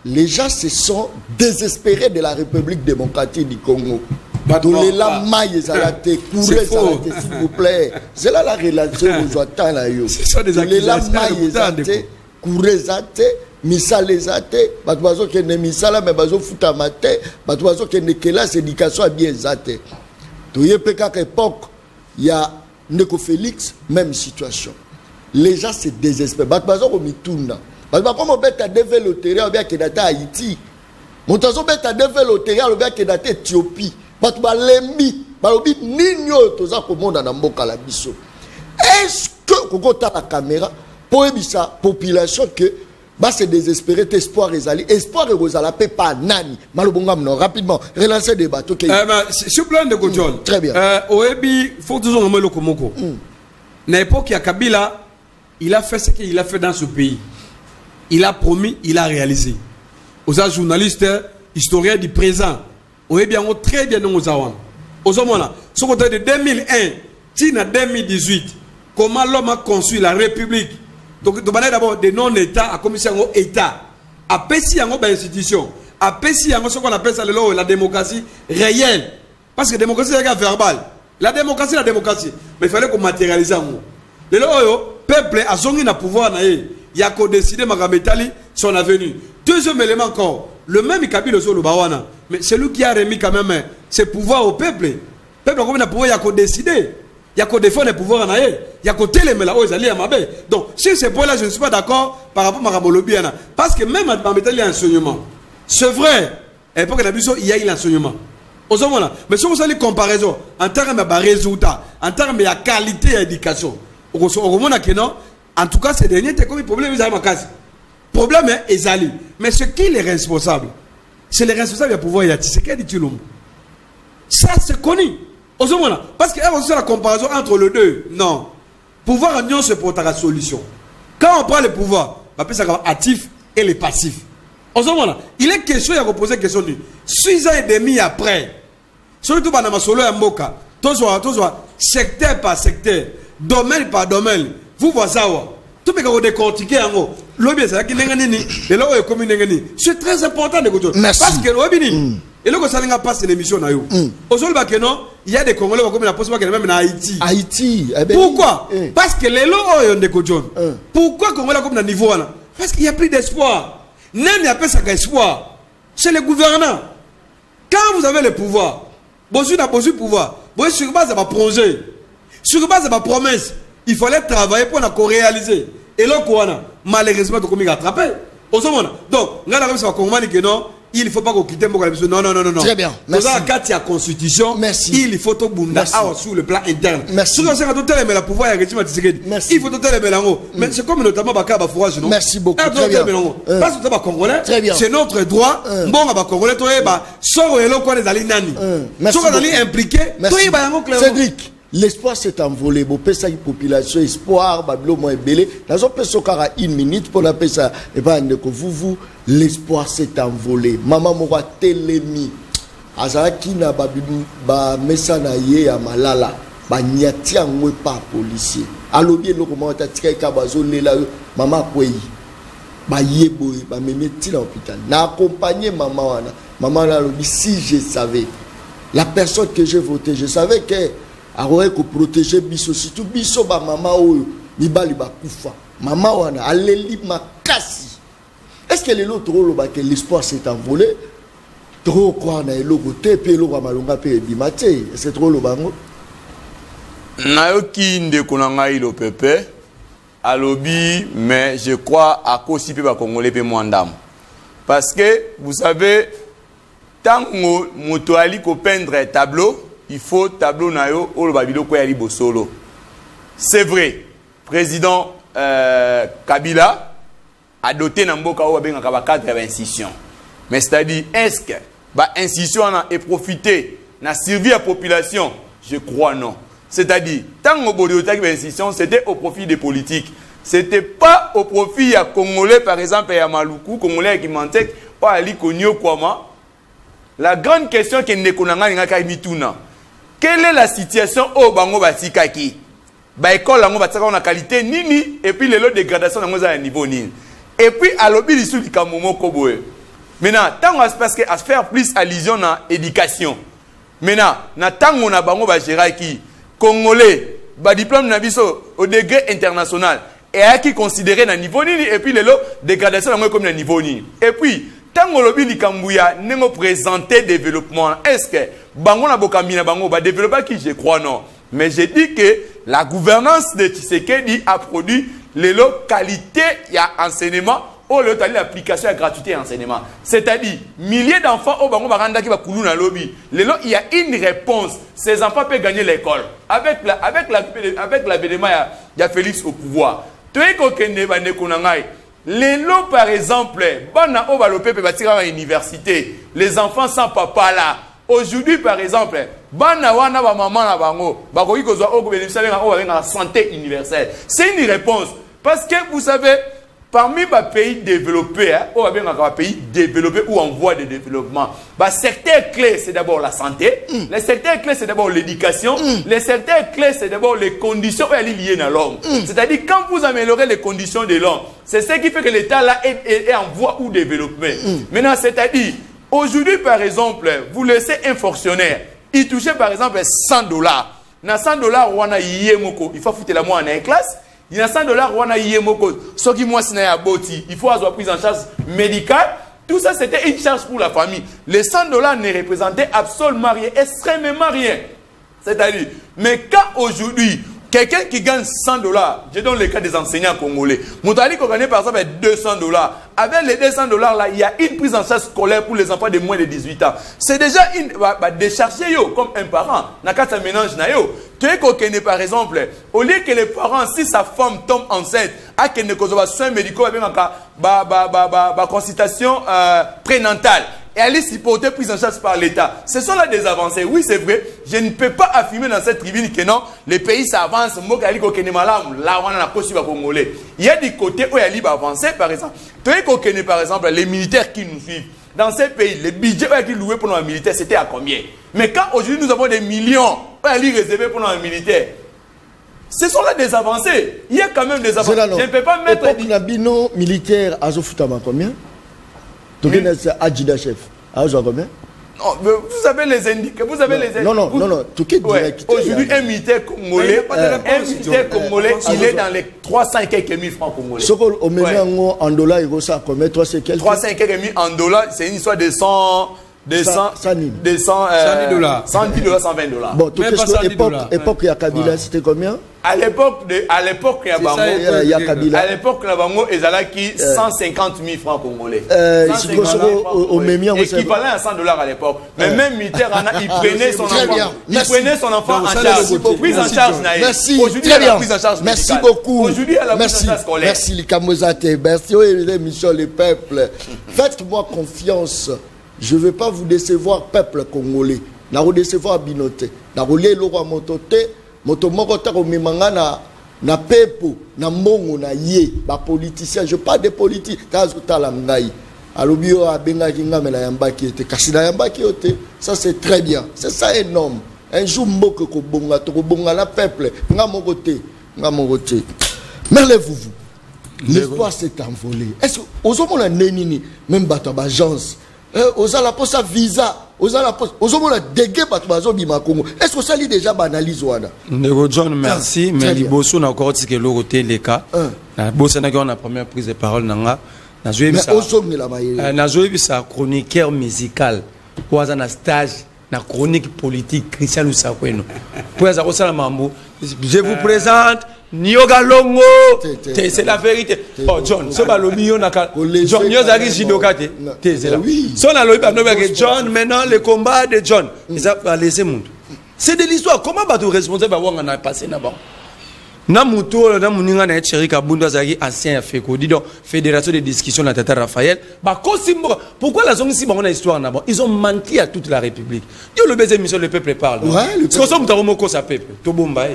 les gens se sont désespérés de la République démocratique du Congo. S'il vous plaît. C'est là la relation où j'attends là. Misalezate, batubazo kene misala mais bazo futa mate, batubazo kene kelas éducation bien zate. Toye peka époque, il y a Ndeko Félix, même situation. Les gens se désespèrent. Batubazo ko mitunda. Batubazo comme beta développer ou bien kedata Haïti. Montazo beta développer ou bien kedata Éthiopie. Batuba lembi, balobi ninyo toza ko monde na mboka la biso. Est-ce que kokota la caméra pour ebisa population que bah c'est désespéré, espoir ezali, espoir ezala pe pas nani. Malobonga non rapidement, relancer des bateaux. Sur plan de Godjon. Très bien. Oebi faut toujours nommer le Komoko. Na époque ya Kabila, il a fait ce qu'il a fait dans ce pays. Il a promis, il a réalisé. Aux journalistes, historiens du présent, Oebi a très bien nos awan. Aux hommes là, ce côté de 2001, tina 2018, comment l'homme a conçu la République. Donc, d'abord des non-États à commission État, à Pessi en institution, à Pessi en ce qu'on appelle ça la démocratie réelle. Parce que la démocratie c'est verbal. La démocratie, mais il fallait qu'on matérialise en haut. Le peuple a zongi na pouvoir il y a qu'à décider Magametali son avenir. Deuxième élément encore, le même Kabila sur le Bawana, mais c'est lui qui a remis quand même ses pouvoirs au peuple. Le peuple a combien de pouvoir, il y a qu'à décider. Il y a qu'à défendre les pouvoirs en aïe. Il y a qu'à téléméla aux alliés à Mabé. Donc, sur ces points-là, je ne suis pas d'accord par rapport à Marabolobiana. Parce que même à Mabé, il y a un enseignement. C'est vrai. À l'époque de il y a eu l'enseignement. Mais si vous avez une comparaison en termes de résultats, en termes de qualité d'éducation, au moment que non, En tout cas, ces derniers, t'es comme problème, ils ont ma case. Problème est Ezali. Mais ce qui est responsable, c'est les responsables du pouvoir. Il y a Tshisekedi Tshilombo. Ça, c'est connu. Parce qu'il y a aussi la comparaison entre les deux. Non. Pouvoir en union, c'est pour ta solution. Quand on prend le pouvoir, on appelle ça actif et les passifs. Il est question, il y a reposé une question. 6 ans et demi après, surtout dans ma solo et Mboka, secteur par secteur, domaine par domaine, vous voyez ça. Tout le monde décortiquer en gros. C'est très important de dire. Parce que et là, quand passe l'émission, il y a des Congolais qui ont même en Haïti. Haïti. Pourquoi? Parce que les lots pourquoi les Congolais comme dans niveau? Parce qu'il n'y a plus d'espoir. Même il n'y a pas d'espoir. C'est le gouvernant. Quand vous avez le pouvoir, vous avez le pouvoir, vous avez sur base de ma projet, sur base de ma promesse, il fallait travailler pour la réaliser. Et là, malheureusement, vous avez attrapé. Donc, il ne faut pas qu'on quitte non, non, non, non. Très bien. Merci. Quand il y a constitution, merci. Il faut tout bunda sur le plan interne. Merci. Merci. Il faut tout mais c'est comme notamment Bakaba Fourage, non? Merci beaucoup. Très bien. Parce que Congolais, c'est notre droit. Bon, Congolais, sort et l'eau qu'on est allé nani. Merci. Impliqué. Cédric. L'espoir s'est envolé. Bon, pesa une population espoir, bablo mo ebele. Dans un peso kara 1 minute pour la pesa. Et ben vous l'espoir s'est envolé. Maman mora telemi. Azaki na babibu ba mesana ye ya malala. Ba nyati angwe pa policier. Alobi lo comment ta tika ka bazo lela maman kwei. Ba yebo ba memeti na hôpital. Na accompagner maman wana. Maman la lobi si je savais la personne que j'ai voté, je savais que aroye ko protéger biso surtout biso ba mama oyo mibali ba kufa mama wana aleli makasi. Est-ce que les autres loba que l'espoir s'est envolé trop quoi na eloko te pe loba malonga pe bimate c'est trop lobango nayoki ndeko na ngai lo pepe alobi mais je crois à kosi pe ba congolais pe mwandam parce que vous savez tant moto ali ko peindre tableau il faut tableau nayo o lo babilo ko yali bosolo. C'est vrai. Président Kabila a doté na mboka o benga ka ba cadre ba institution. Mais c'est-à-dire est-ce que ba institution est profité na servir la population? Je crois non. C'est-à-dire tant au bodo ta institution c'était au profit des politiques. C'était pas au profit à Congolais par exemple à Maluku, Congolais qui mentait pas ali konyo kwama. La grande question que ne konanga ngaka mituna. Quelle est la situation au bango batikaki? Ba école lango batika on a qualité nini et puis les lots de dégradation dans un niveau nini. Et puis à l'obi lissu du kamomo koboe. Maintenant tant on parce que à faire plus allusion à éducation. Maintenant na tango na bango ba géraki congolais ba diplôme na biso au degré international et à qui considéré na niveau nini et puis les lots de dégradation dans comme na niveau nini. Et puis tant on lobi likambuya nengo présenter développement est-ce que bango na bokamina bango ba développer qui je crois non mais j'ai dit que la gouvernance de Tshisekedi a produit les lots qualité il y a enseignement au lieu d'aller l'application à gratuité enseignement c'est-à-dire milliers d'enfants au bango baranda qui va koulou na lobby les lots il y a une réponse ces enfants peuvent gagner l'école avec l'avènement il y a Félix au pouvoir tu es kokende bande konangai les lots par exemple bana o balopé pe batira à l'université les enfants sans papa là aujourd'hui par exemple bana wana ba maman na bango bakoki kozwa o ko bénéficier la santé universelle c'est une réponse parce que vous savez parmi les pays développés ou les pays développés ou en voie de développement le secteur clé c'est d'abord la santé le secteur clé c'est d'abord l'éducation le secteur clé c'est d'abord les conditions liées à l'homme c'est-à-dire quand vous améliorez les conditions de l'homme c'est ce qui fait que l'état là est en voie ou développement maintenant c'est-à-dire aujourd'hui par exemple vous laissez un fonctionnaire il touchait par exemple $100 na $100 wana yemoko il faut foutre la moi en classe il y a $100 wana yemoko ce qui moi sina ya boti il faut avoir prise en charge médicale tout ça c'était une charge pour la famille les $100 ne représentaient absolument rien extrêmement rien c'est-à-dire mais quand aujourd'hui Quelqu'un qui gagne 100 $, je donne le cas des enseignants congolais. Moutali qui gagne par exemple 200 $. Avec les 200 $ là, il y a une prise en charge scolaire pour les enfants de moins de 18 ans. C'est déjà une décharger comme un parent. N'a qu'à ça mélange na yo. Tu es qu'on par exemple, au lieu que les parents, si sa femme tombe enceinte, à qu'elle ne cause pas soins médicaux, avec une consultation prénatale. Et elle est supportée, prise en charge par l'État. Ce sont là des avancées. Oui, c'est vrai. Je ne peux pas affirmer dans cette tribune que non, les pays s'avancent. Il y a des côtés où il y a avancé, par exemple. Tu sais par exemple, les militaires qui nous suivent. Dans ces pays, les budgets qui loués pour nos militaires, c'était à combien? Mais quand aujourd'hui nous avons des millions réservés pour nos militaires, ce sont là des avancées. Il y a quand même des avancées. Je ne peux pas mettre... L'époque militaire, Azofutama combien? Tu es adjudant chef. Combien? Non, vous avez les indices. Vous avez les non. Tu es direct. Aujourd'hui, un militaire congolais, il est dans les 300 et quelques mille francs congolais. Ce qu'on met en dollars, il ça combien? 300 et quelques mille en dollars, c'est une histoire de 100... 110 $, 120 $. Bon, tu sais l'époque, il y a Kabila, c'était combien? À l'époque, il y a Kabila. À l'époque, il y a 150 000 francs congolais. Équivalent à 100 $ à l'époque. Mais même militaire, il prenait son enfant. Il prenait son enfant en charge. Prise en charge, merci. Aujourd'hui, il y a la prise en charge. Merci beaucoup. Aujourd'hui, il y a la prise en charge scolaire. Merci, Likamozate. Merci, Michel, le peuple. Faites-moi confiance. Je ne veux pas vous décevoir, peuple congolais. Je ne veux pas décevoir Binoté. Je ne veux pas décevoir Mototé. Motomokota komimanga na pepo na mbongo na ye ba politicien. Je parle des politiques. Kazutala ngai. Alobio abenga kinga mela yambaki ete kasina yambaki ote. Ça c'est très bien. C'est ça énorme. Un jour mboko ko bonga to ko bonga la peuple. Nga mokote. Merlez-vous. L'espoir s'est envolé. Est-ce que aux hommes on a nenini même bato ba agence aux la poste visa, aux la poste, aux hommes on a dégué bato bazo bima Congo. Est-ce que ça lit déjà banalise wana? Nego John, merci, mais liboso na encore que le côté les cas. Na bossa na la première prise de parole nanga. Na joué ça. Na joué ça chroniqueur musical. Ou na stage na chronique politique Christian Lusakweno. Pour ça la mambo, je vous présente Nyoga Longo, c'est la vérité. Oh John, ce balobi on a John Nyozaki Jidokate. C'est là. Son a lobi John maintenant le combat de John. Ils a laissé monde. C'est de l'histoire. Comment va tout responsable avoir on a passé là-bas? Na muto na muninga na Thierry Kabunda zaki ancien FECO dit donc fédération de discussion na Tata Raphaël ba kosimbo pourquoi la zone ici ba on a histoire là-bas ils ont menti à toute la République. Yo le baiser mission le peuple parle. Parce que ça mutaro ko sa peuple to bomba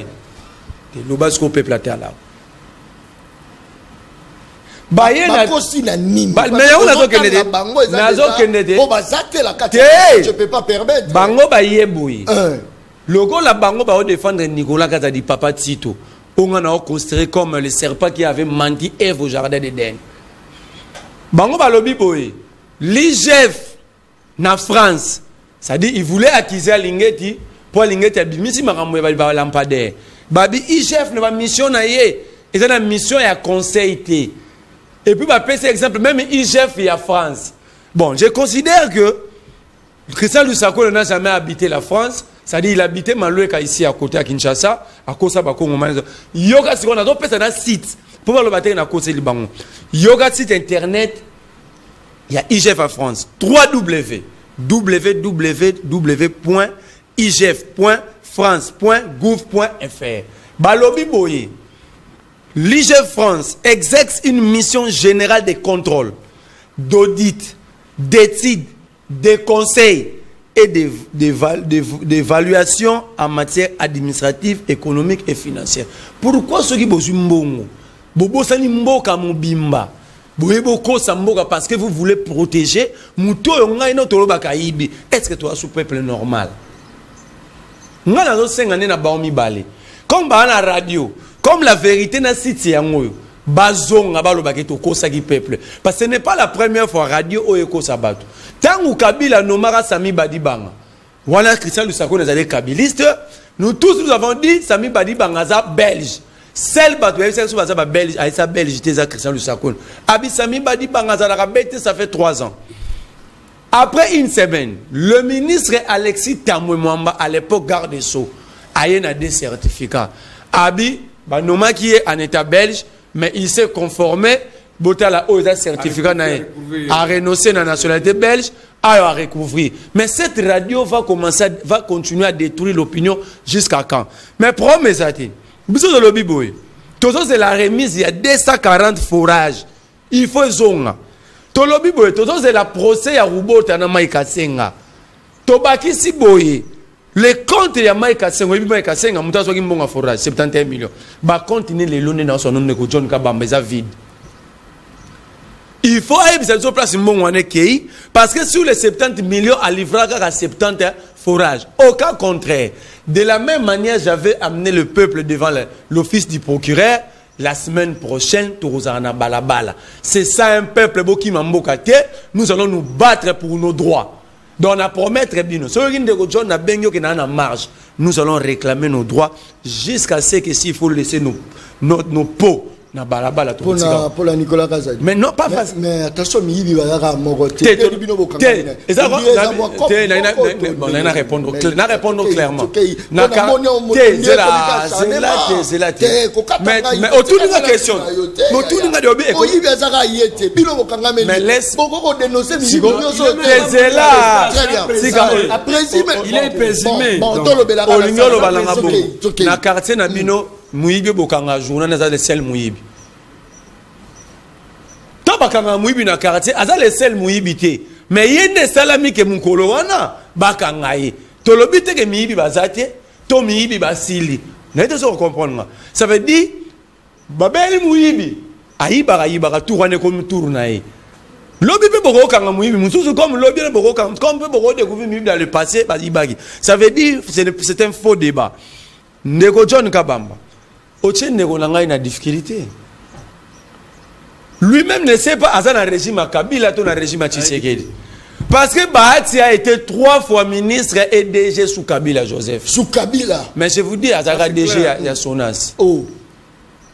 le bas au peuple à terre là. Baye na kosi na nini. Mais on a zo kenede. Na zo kenede. On va zater la carte. Je peux pas permettre. Bango baye boui. Logo la bango ba défendre Nicolas Kazadi Papa Tito. On a considéré comme le serpent qui avait menti Ève au jardin d'Éden. Bango ba lobi boy. L'IGF na France. Ça dit il voulait accuser Lingeti pour Lingeti abimisi makambo ba lampadaire. Babi IGF ne va mission na ye. Et c'est une mission et un conseil. Et puis, par exemple, même IGF et à France. Bon, je considère que Christian Lusako n'a jamais habité la France. C'est-à-dire qu'il habitait Maloueka ici à côté à Kinshasa. À cause de ça, yoga, si on a d'autres personnes dans site. Pour voir le bâtiment à cause de Libango. Yoga, site internet. Il y a IGF à France. www.igf.france.gouv.fr. Balobi Boye. L'IGF France exerce une mission générale de contrôle, d'audit, d'études, de conseils et d'évaluation en matière administrative, économique et financière. Pourquoi ceux qui bossent mbongo? Bobo sani mboka mobimba. Parce que vous voulez protéger. Est-ce que tu as sous peuple normal? Comme la radio, comme la vérité na site yango bazonga balobaketo kosaki peuple parce que ce n'est pas la première fois radio oyeko sabato tangu Kabila nomara Sami Badibanga wana Christian Lusako nazali kabiliste nous tous nous avons dit Sami Badibanga za belge seul bato c'est so baza belge aisa belge teza Christian Lusako abi Sami Badibanga za la bête ça fait 3 ans. Après une semaine le ministre Alexis Tamwe Mwamba à l'époque garde des Sceaux a eu des certificats. Abi, bah, Noma qui est en état belge, mais il s'est conformé, Botala a certificat à renoncer à la nationalité belge, à recouvrir. Mais cette radio va continuer à détruire l'opinion jusqu'à quand? Mais promets à ti, bisous de lobby boy. Tout ça c'est la remise, il y a 240 forages. Il faut zonga. To lobby boy, tout ça c'est la procès à Rubota na Maïka Senga. Tobaki si boy. Les comptes ya Maïka Senga, Maïka Senga, muta soki mbonga forage 71 millions. Ba continuer les lones dans son nom de John Kabamba ça vide. Il faut aller sur place parce que sur les 70 millions à livrer à 70 forages. Au cas contraire, de la même manière, j'avais amené le peuple devant l'office du procureur la semaine prochaine. C'est ça un peuple qui m'a mbokaté. Nous allons nous battre pour nos droits. Donc on a promis très bien. Nous allons réclamer nos droits jusqu'à ce que s'il faut laisser nos peaux. Pour la Nicolas Kazadi. Mais non, pas facile. Mais attention, il y a un mot. Il a répondre clairement. Mais autour de la question. Mais laisse. Il est pésimé. Na quartier na bino muibi bokanga journal na za le sel muibi. To bakanga muibi na quartier aza le sel muibi te. Mais yende salami ke mukolo wana bakanga ye. To lobi te ke muibi bazate, to muibi basili. Na te so comprendre. Ça veut dire babeli muibi ayiba tout wane comme tour na ye. Lobi pe boko kanga muibi mususu comme lobi le boko kanga comme pe boko découvrir muibi dans le passé bazibagi. Ça veut dire c'est un faux débat. Ndeko John Kabamba Oche Ndeko Nangai na difficulté. Lui-même ne sait pas à un régime à Kabila ou un régime à Tshisekedi. Parce que Bahati a été 3 fois ministre et DG sous Kabila Joseph. Sous Kabila. Mais je vous dis, à Zara DG il y a Sonas. Oh.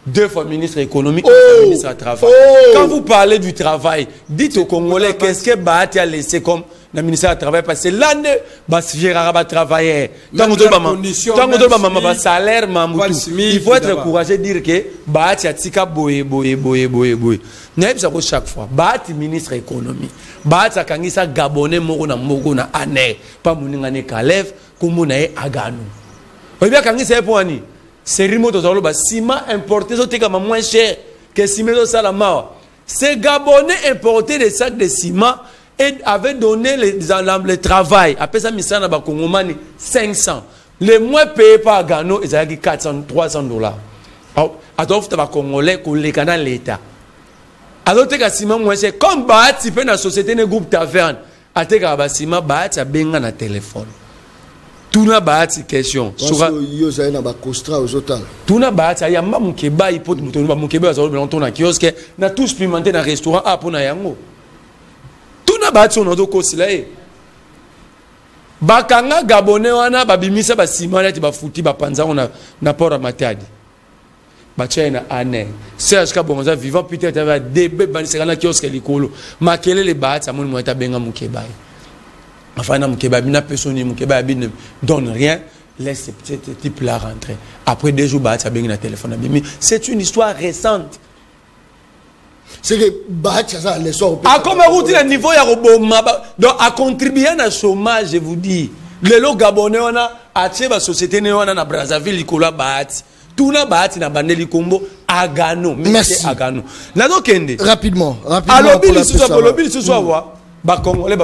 2 fois ministre économique, 1 fois ministre à travail. Quand vous parlez du travail, dites aux Congolais qu'est-ce que Bahati a laissé comme le ministère du Travail, parce que l'année, va travailler. Tant que salaire, il faut être courageux de dire que Bahati a tika boye. Chaque fois, Bahati ministre économie. Bahati a kangisa Gabonais moko na année. Pas mouningane Kalev, kumuna e agano. Vous bien kangisa pour ani. C'est remote au ciment importé, c'est moins cher que ciment au Salama. Ces Gabonais importaient des sacs de ciment et avaient donné le travail. Après ça, Missana Bakongomani 500. Les moins payés par Gano, ils avaient 400, 300 $. Alors, tu vas Congolais, les canaux l'État. Alors, tu as ciment moins cher. Comme Bahati fait dans la société, le groupe Taverne, à te ciment, Bahati a bien un téléphone. Tout n'a pas de question. Tout n'a pas de yamba mukeba ipo mutonu mukeba za lobela ntona kiosque na tout supplémenter na restaurant a pona yango. Tout n'a pas de son odo kosila e. Bakanga Gabonais wana babimisa ba simana ti ba futi ba panza na port matadi. Ba china ane. Serge Kabonza vivant peut-être avec débé banisera na kiosque likolo. Makele le ba ta moni mweta benga mukeba. Enfin, personne ne donne rien, laisse ce type-là rentrer. Après 2 jours, ça a téléphone. C'est une histoire récente. C'est que Bahati a l'essor. À comme route le niveau ya donc à contribuer à chômage, je vous dis. Le lo Gabonais on a acheté la société néona na Brazzaville likola Bahati. Tout na Bahati na bandeli Kombo agano. Merci. Agano. Na do kende. Rapidement. Alors lobby ce soir. Congolais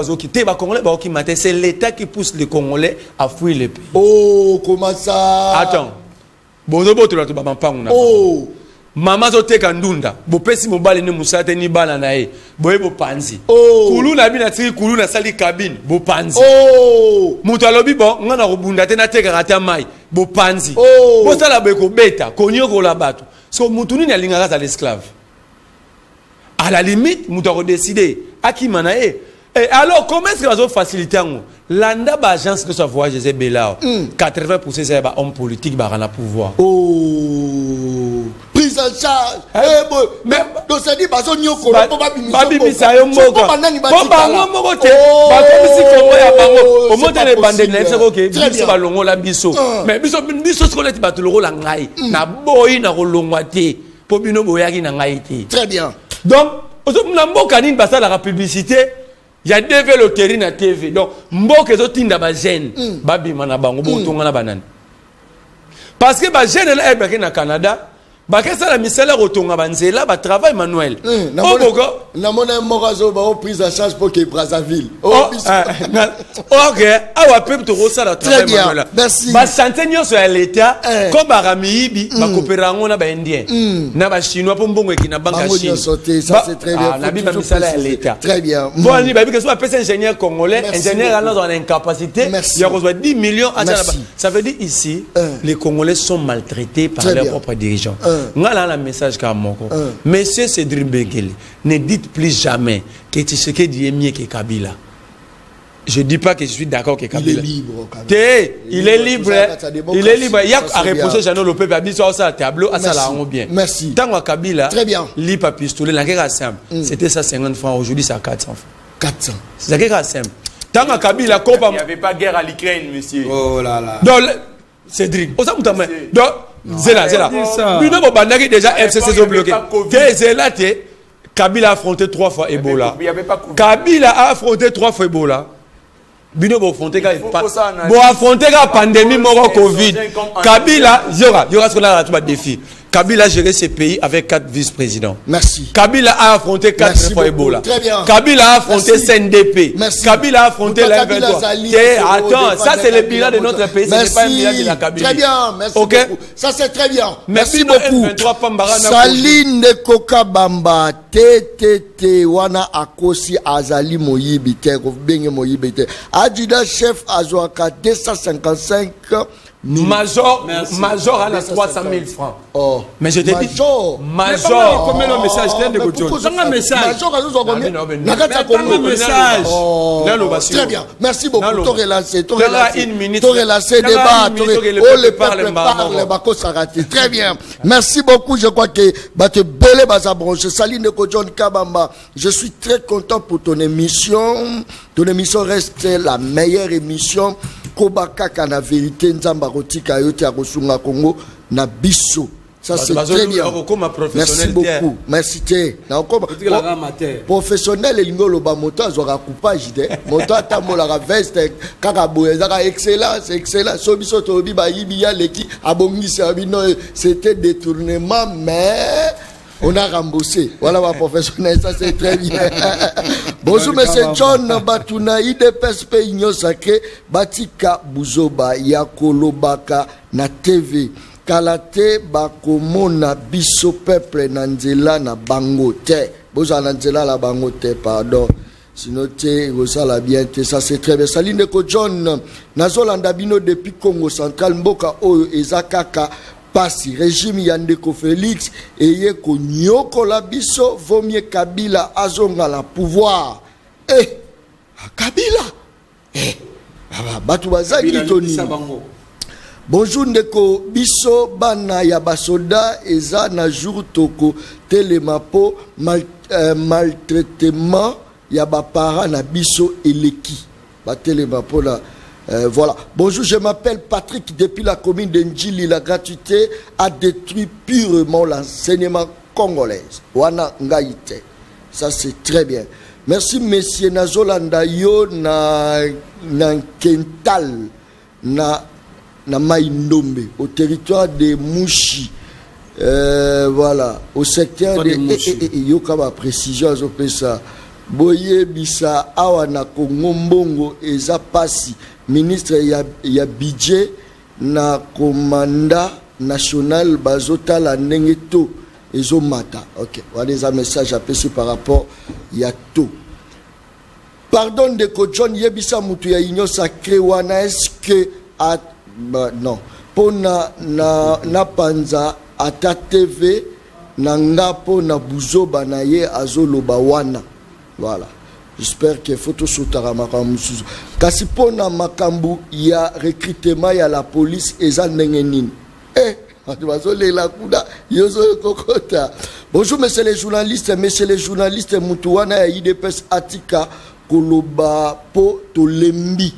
c'est l'État qui pousse les Congolais à fuir le pays. Oh, comment ça? Attends. Oh. Maman zote kandunda. Bo pesi mobile ne musate ni bana na e. Boye bo panzi. Oh. Kulu na bi na tiri kulu na sali cabine. Bo panzi. Oh. Mutu alobi bon ngana robunda te na teka rata mai. Bo panzi. Oh. Bo sala be ko beta. Konyo ko la bato. So mutu ni alinga za l'esclave. À la limite, mutu a décidé à qui manae. Et alors, comment est-ce que va faciliter l'anda agence que ça voit José Bella 80% c'est un homme politique qui a pouvoir. Oh, prise en charge. Mais donc ça dit bazo nyoko po babimisa yo mboka. Po bango moko te. Ba komisi Congo ya bango. O monte le bande na seko ke biso balongo la biso. Mais biso sikola ti batuloko la ngai. Na boyi na kolongwa te. Po bino boyaki na ngai te. Très bien. Donc, na mboka nini basala la publicité. Il y a développé na TV. Donc, mboka ezotinda ba jeune. Babima na bango botonga na banane. Parce que les jeunes sont au Canada, la misère est banzela, ba travail manuel. Prise en charge pour que Brazzaville. Ok, awa pep to rosa la travail manuel. Merci. Ba santé nyo sur l'état comme ba ramiyibi ba coopérango na ba indien. Na ba chinois pour mbongo ki na banque Chine. Ça c'est très bien. Na bi ba misala à l'état. Très bien. Bon ni ba bi que soit personne ingénieur congolais, ingénieur dans une incapacité, il y a besoin 10 millions à ça veut dire ici les Congolais sont maltraités par leurs propres dirigeants. Ngala la message ka moko. Monsieur Cédric Bengele, ne dites plus jamais que Tshisekedi est mieux que Kabila. Je ne dis pas que je suis d'accord que Kabila. Il est libre. Il est libre. Il est libre. Il y a à reprocher Jean le peuple à dire ça tableau à ça la rend bien. Merci. Tant que Kabila. Très bien. Lit pas pistolet la guerre simple. C'était ça 50 francs aujourd'hui c'est 400 francs. 400. C'est la guerre simple. Tant que Kabila il n'y avait pas guerre à l'Ukraine monsieur. Oh là là. Donc Cédric. On s'en donc Zela. Bino Bobandaki déjà FCC ont bloqué. Zela Kabila a affronté 3 fois Ebola. Kabila a affronté 3 fois Ebola. Bino bo affronté la pandémie moro Covid. Kabila y aura ce qu'on a tout défi. Kabila a géré ces pays avec 4 vice-présidents. Merci. Kabila a affronté 4 fois Ebola. Très bien. Kabila a affronté CNDP. Merci. Kabila a affronté la 23. Attends, ça c'est le bilan de notre pays, ce n'est pas un bilan de la Kabila. Très bien, merci okay? beaucoup. Ça c'est très bien. Merci beaucoup. Saline de Koka Bamba, TTT, Wana Akosi Azali Moyibite, Benge Moyibite. Adjudant chef Azouaka 255. Major à la 300 000 francs. Oh. Mais je te dis. Major. Combien de messages un message. Message. Très bien. Merci beaucoup. Tu relancé. Tu relancé débat. Oh, le peuple parle. Bako Sarati. Très bien. Merci beaucoup. Je crois que Bate Belé Bazabronche. Saline de Kodjon Kabamba. Je suis très content pour ton émission. Ton émission reste la meilleure émission. Kobaka kana vérité nzamba kotika yote ya kosunga Congo na biso. Ça c'est très bien. Merci beaucoup. Merci te. Na professionnel elingo loba moto azwaka coupage de. Moto atambola ka veste kaka boyezaka excellent. So biso to bi ba yibi ya leki abongisa bino c'était détournement mais on a remboursé. Voilà ma professionnel, ça c'est très bien. Bonjour monsieur John Batuna IDPSP Union Sacré Batika Buzoba Yakolobaka na TV Kalate Bakomona Biso Peuple Nanzela na Bango te. Boza Nanzela la Bango te, pardon. Sinon te Rosala bien te, ça c'est très bien. Saline ko John Nazolanda Bino depuis Congo Central Mboka Oyo Ezakaka Pasi, régime Yandeko Félix et Yeko Nyoko la biso, vaut mieux Kabila azonga la pouvoir. Kabila Batu bazaki toni. Bonjour Ndeko biso bana ya basoda eza na jour toko telemapo maltraitement ya bapara na biso eleki. Ba telemapo la voilà. Bonjour, je m'appelle Patrick depuis la commune de Ndjili. La gratuité a détruit purement l'enseignement congolais. Wana Ngaïte. Ça c'est très bien. Merci messieurs Nazolanda yo na Kental na Maïndombe au territoire de Mouchi. Voilà, au secteur de Yokaba précision ça. Boye bisa awana Kongo Mbongo eza pasi. Ministre ya budget na commanda national bazota la nengeto ezomata. OK, voilà des messages appréciés par rapport ya tout. Pardon de ko John yebisa mutu ya Union Sacré wana est-ce que non pona na panza ata TV na ngapo na buzoba na ye azoloba wana. Voilà. J'espère que photo sotara makambu suzu. Kasi pona makambu ya recrutement ya la police eza ndenge nini. Bonjour, messieurs les journalistes, Moutouana et IDPS Atika, Koloba, Po, Tolembi,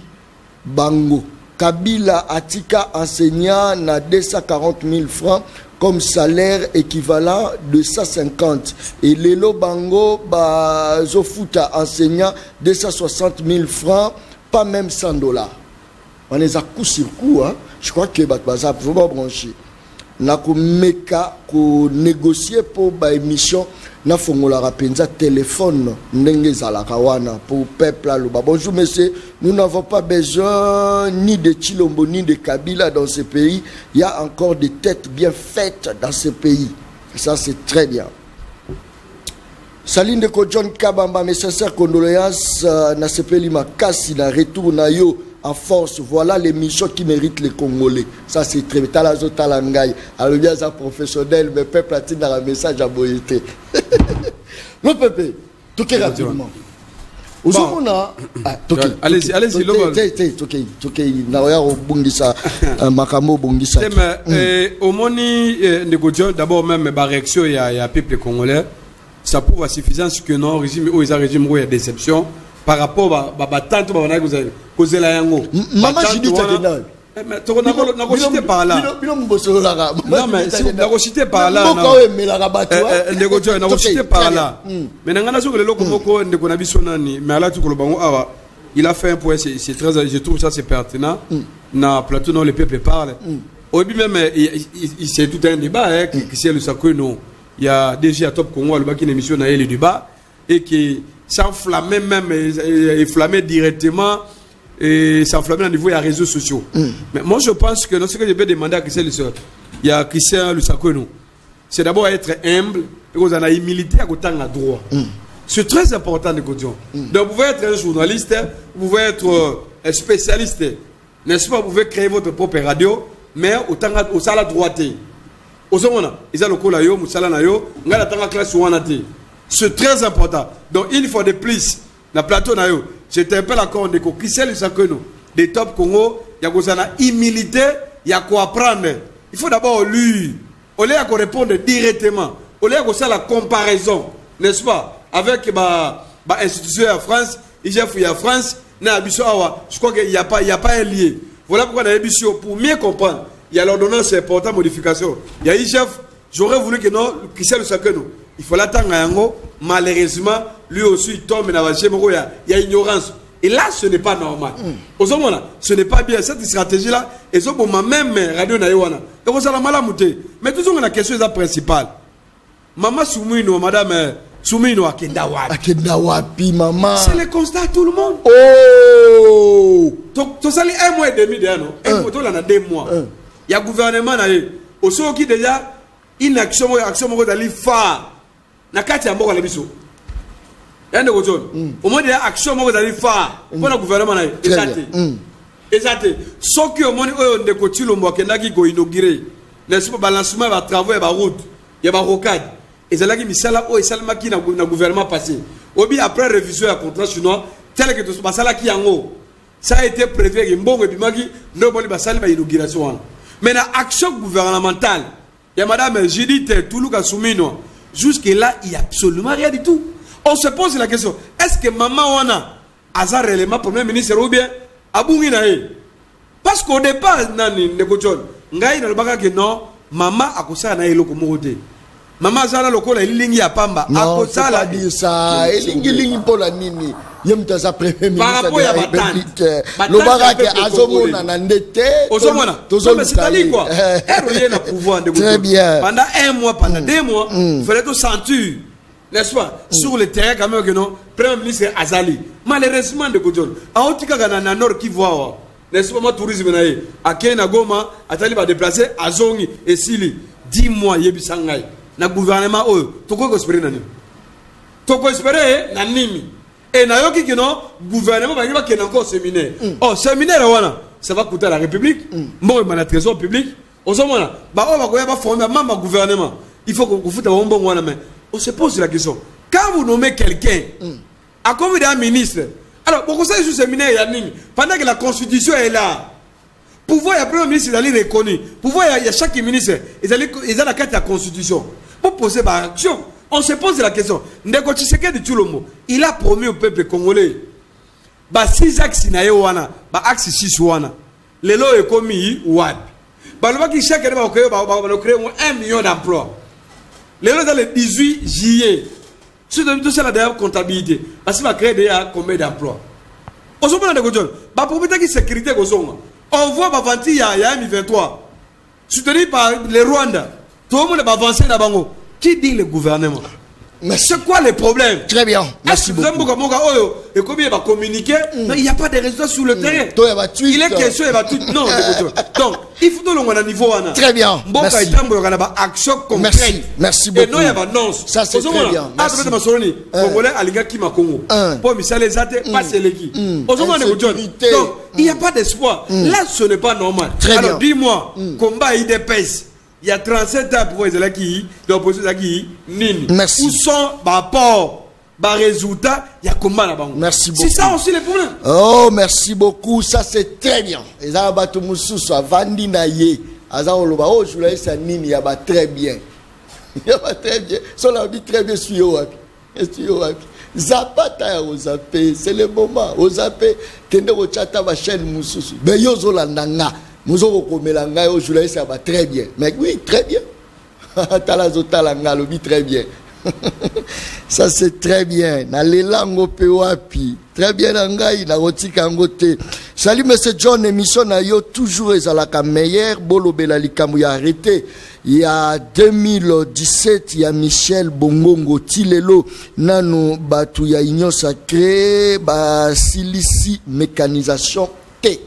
Bango. Kabila Atika enseignant na 240 000 francs comme salaire équivalent de 150. Et Lelo Bango, Zofuta enseignant 260 000 francs, pas même $100. On est à coup sur coup, hein. Je crois que ça faut pas brancher. Na ko meka ko négocier pour ba émission na fongola rapenza téléphone ndenge za kawana pour peuple aloba. Bonjour monsieur, nous n'avons pas besoin ni de Chilombo ni de Kabila dans ce pays. Il y a encore des têtes bien faites dans ce pays. Et ça c'est très bien. Saline de John Kabamba, mes sincères condoléances na sepeli makasi na retour na yo en force. Voilà l'émission qui mérite les Congolais. Ça c'est très bien. Talazo Talangaï. Alors bien ça professionnel, mais peuple a-t-il dans un message à boyauté. Non Pépé, toquez rapidement. Allez-y, toquez. Naoya au Bungisa, Makamo Bungisa. Au moni d'abord même ma réaction il y a peuple congolais. Ça prouve à suffisance que non régime où il y a régime où il y a déception. Par rapport à tante causé la yango maman j'ai dit mais tu n'as cité par là non mais si tu as cité par là cité par là mais nangana so le loko moko ndeko na biso nani mais ala tu ko bango awa il a fait un point c'est très je trouve ça c'est pertinent na plateau non le peuple parle au but même c'est tout un débat qui c'est le sacré non il y a déjà Top Congo le baki une émission na le débat et qui s'enflammer même enflammer directement et s'enflammer au niveau des réseaux sociaux. Mais moi je pense que ce que je vais demander à Christian il y a Christian Lusakono, c'est d'abord être humble et vous en avez humilité à côté à droit. C'est très important de côté. Donc vous pouvez être un journaliste, vous pouvez être un spécialiste, n'est-ce pas? Vous pouvez créer votre propre radio, mais au sala droite. Au moment ils ont le col yo, musala na yo, ngala tanga classe wanate. C'est très important. Donc, il faut de plus. Dans le plateau, j'étais un peu d'accord de Christian Lusakono, des Top Congo, il y a une humilité, il y a quoi apprendre. Il faut d'abord lui, au lieu de répondre directement, au lieu de faire la comparaison, n'est-ce pas, avec l'institution en France, il y a France, je crois qu'il n'y a pas un lien. Voilà pourquoi dans l'émission, pour mieux comprendre, il y a l'ordonnance importante modification. Il y a IGF, j'aurais voulu que non, Christian Lusakono. Il faut l'attendre à Yango. Malheureusement, lui aussi il tombe dans il y a ignorance. Et là, ce n'est pas normal. Ce n'est pas bien. Cette stratégie-là, et ce moment même radio Naïwana. Et vous allez mal mais toujours la question est la principale. Maman Soumino, madame Soumino Akendawapi, maman. C'est le constat de tout le monde. Oh! Tu sali 1 mois et demi déjà, non? Un mois, il y a 2 mois. Il y a gouvernement, au sein qui déjà, une action d'aller phare. Na kati ya mboka na biso yande ko zone au moins ya action moko dali fa pour le gouvernement na ezate soki au moins oyo ndeko Chilombo akendaki ko inaugurer n'est-ce pas balancement va travaux ya ba route ya ba rocade ezalaki misala o esalemaki na gouvernement passé obi après révision ya contrat chinois tel que to basala ki yango ça a été prévu que mbongo bimaki ndo boli basali ba inauguration mais na action gouvernementale ya madame Judith Tuluka Soumino. Jusque-là, il n'y a absolument rien du tout. On se pose la question, est-ce que maman Wana a réellement premier ministre ou bien Aboungi Nae? Parce qu'au départ, Nani Nekochon, Ngaï n'a pas que non, maman a kosa na eloko moté. Maman Zala lokola ilingi ya pamba. Non, c'est pas dire ça. Ilingi pour la nini. Yemta sa premier ministre de la République. Le barak azomona na ndete. Ozomona. Mais c'est-à-dire quoi? Héroïne a pouvoir de Très bien. Pendant 1 mois, pendant 2 mois, il fallait tout sentir. N'est-ce pas? Sur le terrain, quand même, que non, Premier ministre Azali. Malheureusement, de Koudjon. A Otika Gana Nord qui voit. N'est-ce pas, moi, tourisme, à Kenya Goma, Atali va déplacer à Zongi et Sili. 10 mois, Yebisangay. Na gouvernement, Toko espérer Nani. Toko espérer Nanimi. Et Nayoki qui non, gouvernement va y encore séminaire. Oh, séminaire, ça va coûter à la République. Moi, je suis trésor public. On se demande, on va former un gouvernement. Il faut que vous foutez un bon mais on se pose la question. Quand vous nommez quelqu'un, à combien d'un ministre, alors pourquoi ça, je suis séminaire, pendant que la constitution est là, pouvoir il y a premier ministre ils allaient reconnu pouvoir il y a chaque ministre ils ont la carte de la constitution pour poser par action. On se pose la question Ndeko Tshisekedi Tshilombo il a promis au peuple congolais ba 6 axes na yo wana ba axe 6 wana lelo ekomi wapi baloba ki chaque année ba créer 1 million d'emplois lelo dans le 18 juillet si tout ça la dernière comptabilité parce va créer déjà combien d'emplois on se demande de John ba propriété qui sécurité kozonga on voit ba venti ya M23 soutenu par le Rwanda tout le monde va avancer na bango qui dit le gouvernement. C'est quoi le problème? Très bien, merci beaucoup. Et combien il va communiquer, mais il n'y a pas de résultats sur le terrain. Il est question, il va tout. Non, donc, il faut que l'on ait un niveau. Très bien. Merci. Merci beaucoup. Et non, il y a pas d'annonce. Ça, c'est très bien. Merci. Congolais, Aliga qui m'a Congo. Pour Michel Ezate, pas Seleki. Donc, il n'y a pas d'espoir. Là, ce n'est pas normal. Alors, dis-moi, combat IDPS. Il y a 37 ans pour les qui l'opposition qui nini. Merci. Où sont rapport, résultat, il y a comment là-bas. Merci beaucoup. C'est ça aussi le problème. Oh, merci beaucoup. Ça c'est très bien. Et ça va tout mususu avandi na ye. Aza oloba oh je voulais ça nini ya ba très bien. Ya ba très bien. So la dit très bien suyo wapi. Suyo wapi. Zapata ya ozape, c'est le moment. Ozape kende ko chata ba chaîne mususu. Mais yo zo la nanga. Nous avons aujourd'hui, ça va très bien. Mais oui, très bien. Très bien. Ça, c'est très bien. Très bien. Salut, M. John. Émission toujours la meilleure. Bolo Belali Kamouya arrêté. Il y a 2017, il y a Michel Bongongo Tilelo Nano Batu ya Union Sacrée, Silisi Mécanisation T.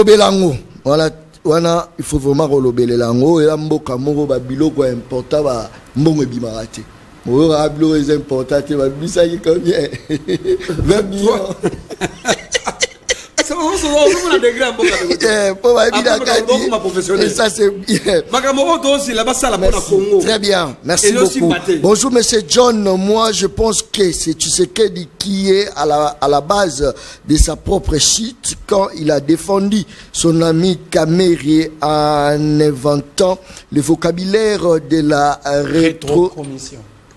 Belango. Voilà, il faut vraiment relever lango et la mboka moko ba biloko important ba mbongo bimarate. Mo ra biloko est important ba bisa yi combien 20 millions. Ça c'est très bien. Merci beaucoup. Bonjour Monsieur John. Moi je pense que c'est Tshisekedi qui est à la base de sa propre chute quand il a défendu son ami Kamere en inventant le vocabulaire de la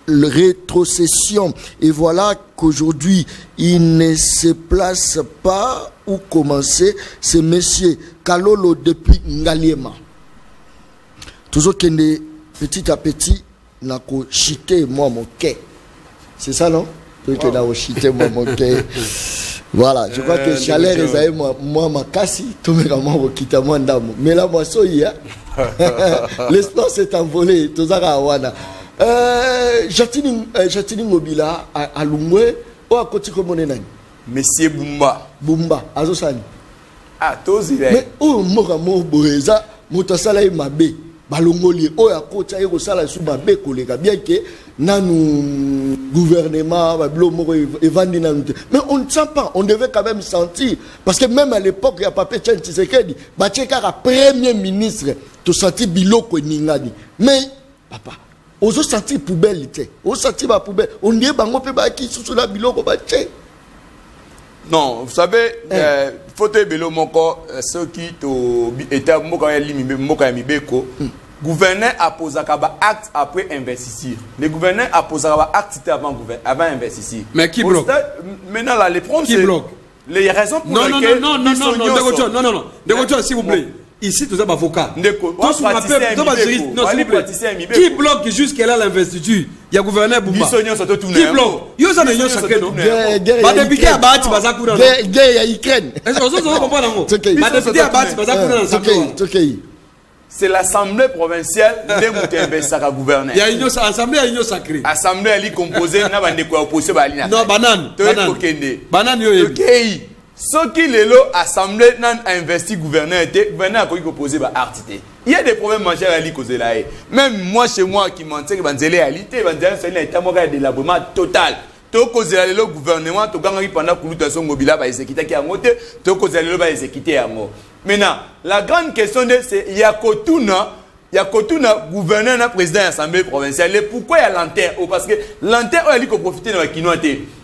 rétrocession. Et voilà qu'aujourd'hui il ne se place pas où commencer ce monsieur Kalolo depuis Ngaliema. Toujours qu'il est petit à petit, n'a qu'au chiter moi mon quai. C'est ça non? Que n'a chiter moi mon quai. Voilà, je crois que chaleur est moi ma casse, tout le monde va quitter moi d'âme. Mais là moi soya, l'espace s'est envolé, tout ça à Wana. Jatini Mobila à Lumwe ou à côté comme on est. Monsieur Bumba, Azosani. Ah, tous il est. Mais où Moramo Boeza, Motasala et Mabé, Balongoli, ou à côté de Sala sous Mabé, collègue, bien que nous gouvernement, mais on ne sent pas, on devait quand même sentir, parce que même à l'époque, il n'y a pas Papé Tchen Tshisekedi, Bachekara, premier ministre, tu sentis Biloko Ningani. Mais, papa, on se sentit poubelle, on se sentit ma poubelle, on dit Bango Pebaki sous la Biloko Baché. Non, vous savez, fauteuil bélo moko ceux qui étaient mibeko gouverneur a posé acte après investir. Le gouverneur a posé acte avant investir. Mais qui bloque? Maintenant là, les problèmes c'est les raisons pour lesquelles non, s'il vous plaît. Ici, tout ça, avocat. Qui bloque jusqu'à l'investiture? Il y a gouverneur Boumba. Qui bloque? Il y a un sacré, non? Député à Bahati Bazakoura. Guerre à Ukraine. C'est l'Assemblée provinciale de gouverner. Il y a une assemblée, il y a une sacrée. L'Assemblée, elle est composée de opposition. Non, banane. Banane, ce qui est l'Assemblée n'a investi gouverneur, gouverneur a opposé à artité. Il y a des problèmes majeurs à l'Écosse. Même moi, chez moi, qui m'en sais que c'est réalité, c'est un d'élaboration total. Tu cause le gouvernement, tu gagnes pendant que nous sommes mobiles, tu exécuter qui a monté, tu cause le exécuter à mort. Maintenant, la grande question c'est il y a Kotuna il y a Kotuna gouverneur na président de l'Assemblée provinciale. Et pourquoi il y a l'antenne? Parce que l'antenne, il faut profiter de la Kinoa.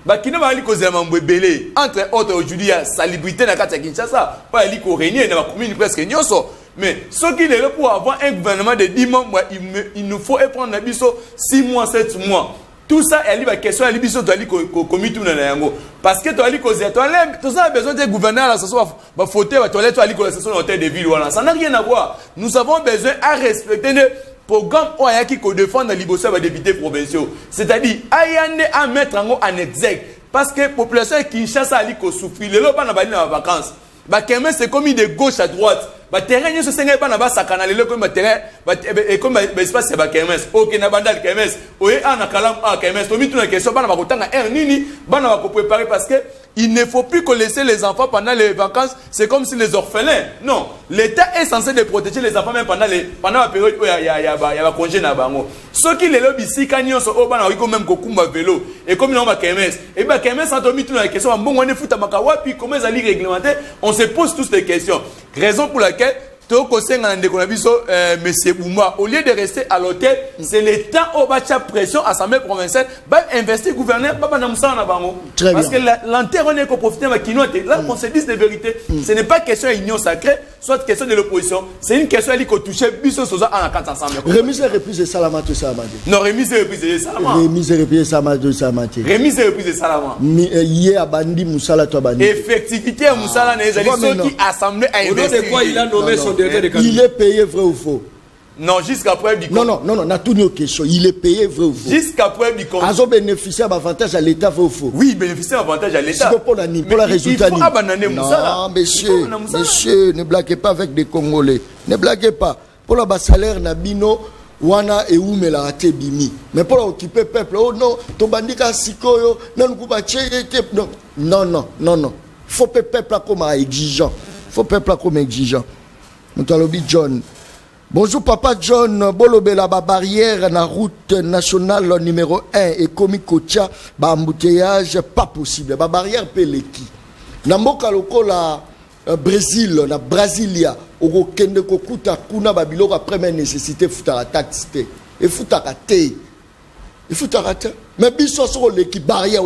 La Kinoa va aller causer un belé. Entre autres, aujourd'hui, il y a salubrité dans la Kinshasa. Pas aller régner dans la commune presque nyoso. Mais ce qui est là pour avoir un gouvernement de 10 mois, il nous faut prendre 6 mois, 7 mois. Tout ça, il y a une question, il y a une comité. Parce que tu as besoin de gouverneur à la station de fauteuil, tu as besoin de l'hôtel de ville. Ça n'a rien à voir. Nous avons besoin à respecter le programme qui défend les députés provinciaux. C'est-à-dire, à mettre en exergue. Parce que la population de Kinshasa a souffert. Les gens ne sont pas en vacances. C'est comme de gauche à droite. Le terrain ne se sent pas dans le comme terrain et comme espace c'est Kemes OK na bandal Kemes oye ana kalam a Kemes to mitu na question bana ba kotanga nini bana ba ko préparer parce que il ne faut plus laisser les enfants pendant les vacances, c'est comme si les orphelins. Non, l'État est censé de protéger les enfants même pendant la période où il y a congé na bango. Ceux qui les lobby ici quand ils sont au bana ils même kokumba vélo et comme ils ont ba Kemes et ba Kemes en to mitu na question bon on est fouta makawa puis comment ils allaient réglementer, on se pose tous des questions. Raison pour laquelle Monsieur Bouma, au lieu de rester à l'hôtel, c'est le temps où il y a pression à l'Assemblée provinciale, investir le gouverneur, parce que l'enterre on est qu'on profite de Kinoa. Là, on se dit de vérité. Ce n'est pas question d'union sacrée, soit question de l'opposition. C'est une question qui touche Bisso Sosa en quatre ensemble. Remise et reprise de Salamate Salamate. Non, remise et reprise de Salamate. Remise et reprise de Salamate Salamate. Remise et reprise de Salamate. Hier à Bandi Moussala to Bandi. Effectivité à Moussala n'est pas ceux qui assemblent à investir. Il a nommé son il est payé vrai ou faux? Non, jusqu'à preuve du Non, on a toutes nos questions. Il est payé vrai ou faux? Jusqu'à preuve du compte. Ils ont bénéficié d'avantages à l'État vrai ou faux? Oui, bénéficier d'avantages à l'État. C'est pour la résultat. Il faut abandonner Moussala. Non, monsieur, ne blaguez pas avec des Congolais. Ne blaguez pas. Pour le bas salaire, Nabino, Wana et Oumela a été bimi. Mais pour occuper le peuple, oh non, Tobandika Sikoyo, non, non. Faut que le peuple comme exigeant. Faut que le peuple comme exigeant. Moutalobi John. Bonjour Papa John. Bolobela ba barrière na route nationale numéro 1 et komi Kocha ba embouteillage pas possible. Ba barrière peleki. Na mboka lokola Brésil na Brasilia oko kende kokuta kuna ba biloko première nécessité futa taxe te. Et futa raté. Il faut arrêter. Mais biso sur l'équipe barrière,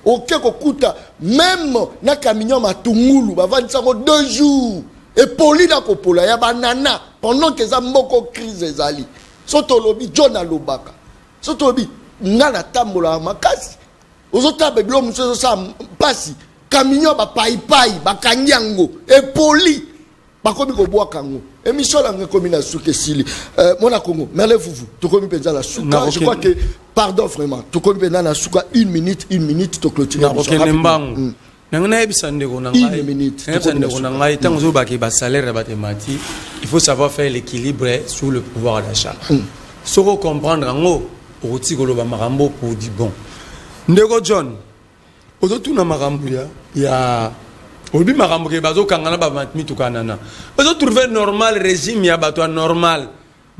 OK kokuta même na camion matungulu ba vandisa ko 2 jours. Et poli na kopola ya banana pendant que za mboko crise ezali. Soto lobi John alobaka. Soto lobi ngala tambola makasi. Ozota beblo muso sa pasi. Camion ba pai ba kanyango et poli ba komi ko boa kango. Émission la komi na souke sili. Mona Congo, merlez-vous. Tu komi penza la souka. Je crois que pardon vraiment. Tu komi penza na souka 1 minute to clôturer. Il faut savoir faire l'équilibre sur le pouvoir d'achat. Si vous comprenez, pour dire bon. Ndeko John, aujourd'hui, il y a. Aujourd'hui, trouver normal régime, il y a normal.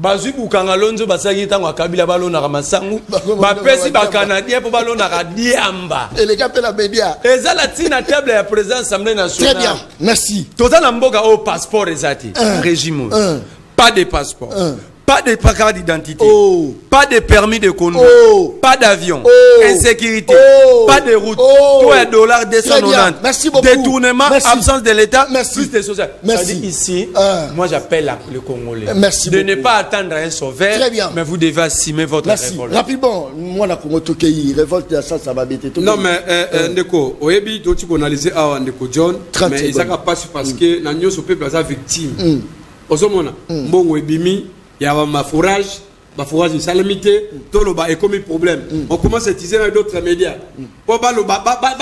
Bazui bukangalonzo basaki tango kabila balona kamasangu bapesi ba canadien pour balona ka diamba et les gars la média ezala tina table ya président assemblée nationale. Très bien, merci. Tozala mboka au passeport ezati régime pas de passeport pas de carte d'identité, pas de permis de conduire, pas d'avion, insécurité, pas de route, tout est dollar 290, détournement, absence de l'État, plus de social. Merci. Ici, moi j'appelle le Congolais de ne pas attendre un sauveur, mais vous devez assumer votre révolte. Rapidement, moi la Congo Tokei, révolte ça va bêter. Non mais Ndeko, oyebi tu peux analyser à Ndeko John, mais ça va pas parce que la nyo peuple est victime. Osomona, bon ebimi il y a ma fourrage une salamité, tout le bas est comme un problème. On commence à utiliser dans d'autres médias. Pour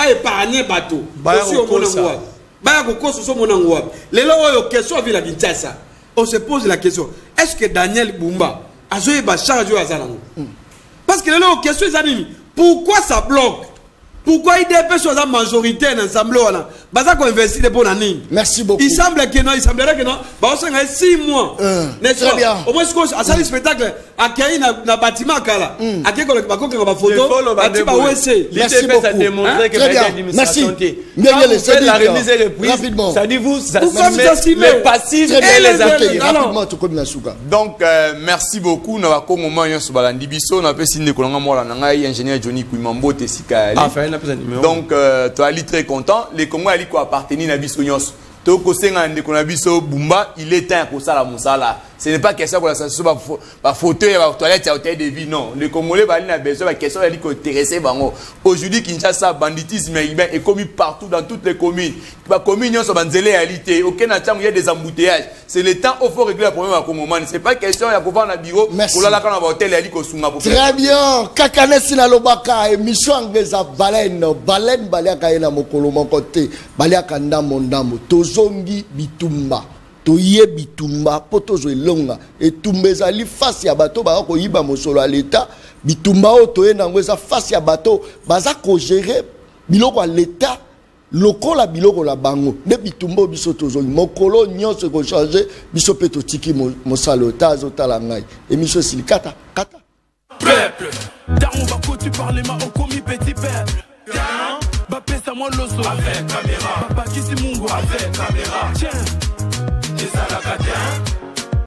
épargner bateau. On se pose la question, est-ce que Daniel Bumba a joué charge à Zalango? Parce que la question est pourquoi ça bloque? Pourquoi il dépêche la majorité dans l'Assemblée? Merci beaucoup. Il semblerait que non. On 6 mois. Très bien. Au moins, à ça, le spectacle, akei na bâtiment kala akei ko ba ko ba photo ati ba wese merci beaucoup ça démontrer que très bien merci la remise et reprise rapidement ça dit vous ça les passifs et les actifs rapidement to comme na suka donc merci beaucoup na ba kongo manyo so balandi biso na pe sinde kolanga mola na ngai ingénieur Johnny Kuimambo tesika ali donc to ali très content les Congolais ali ko appartenir na biso nyos to ko senga ndeko na biso bumba il est temps ko sala musala ce n'est pas question pour la sensation ba fauteuil ba toilette hôtel de vie non les Congolais bali na besoin ba question ali ko intéresser bango aujourd'hui Kinshasa banditisme urbain est commis partout dans toutes les communes ba commune so banzele réalité aucun attention il y a des embouteillages c'est le temps il faut régler le problème à Congomani c'est pas question ya ko vendre na bureau ko la kana ba hôtel ali ko sunga pour très bien kakane sina lobaka émission angeza baleine baliaka ina mokolo mokote baliaka ndambo tozongi bitumba toye bitumba potozo elonga etumba ezali face ya bato ba ko yiba mosolo à l'état bitumba o toye nango eza face ya bato baza ko gérer biloko à l'état lokola biloko la bango ne bitumba biso tozo mokolo nyonso ko changer biso peto tiki mosalo tazo tala ngai émission silikata kata peuple dans bako tu parles ma au commis petit peuple ba pesa moi loso avec caméra papa kisi mungu avec caméra tiens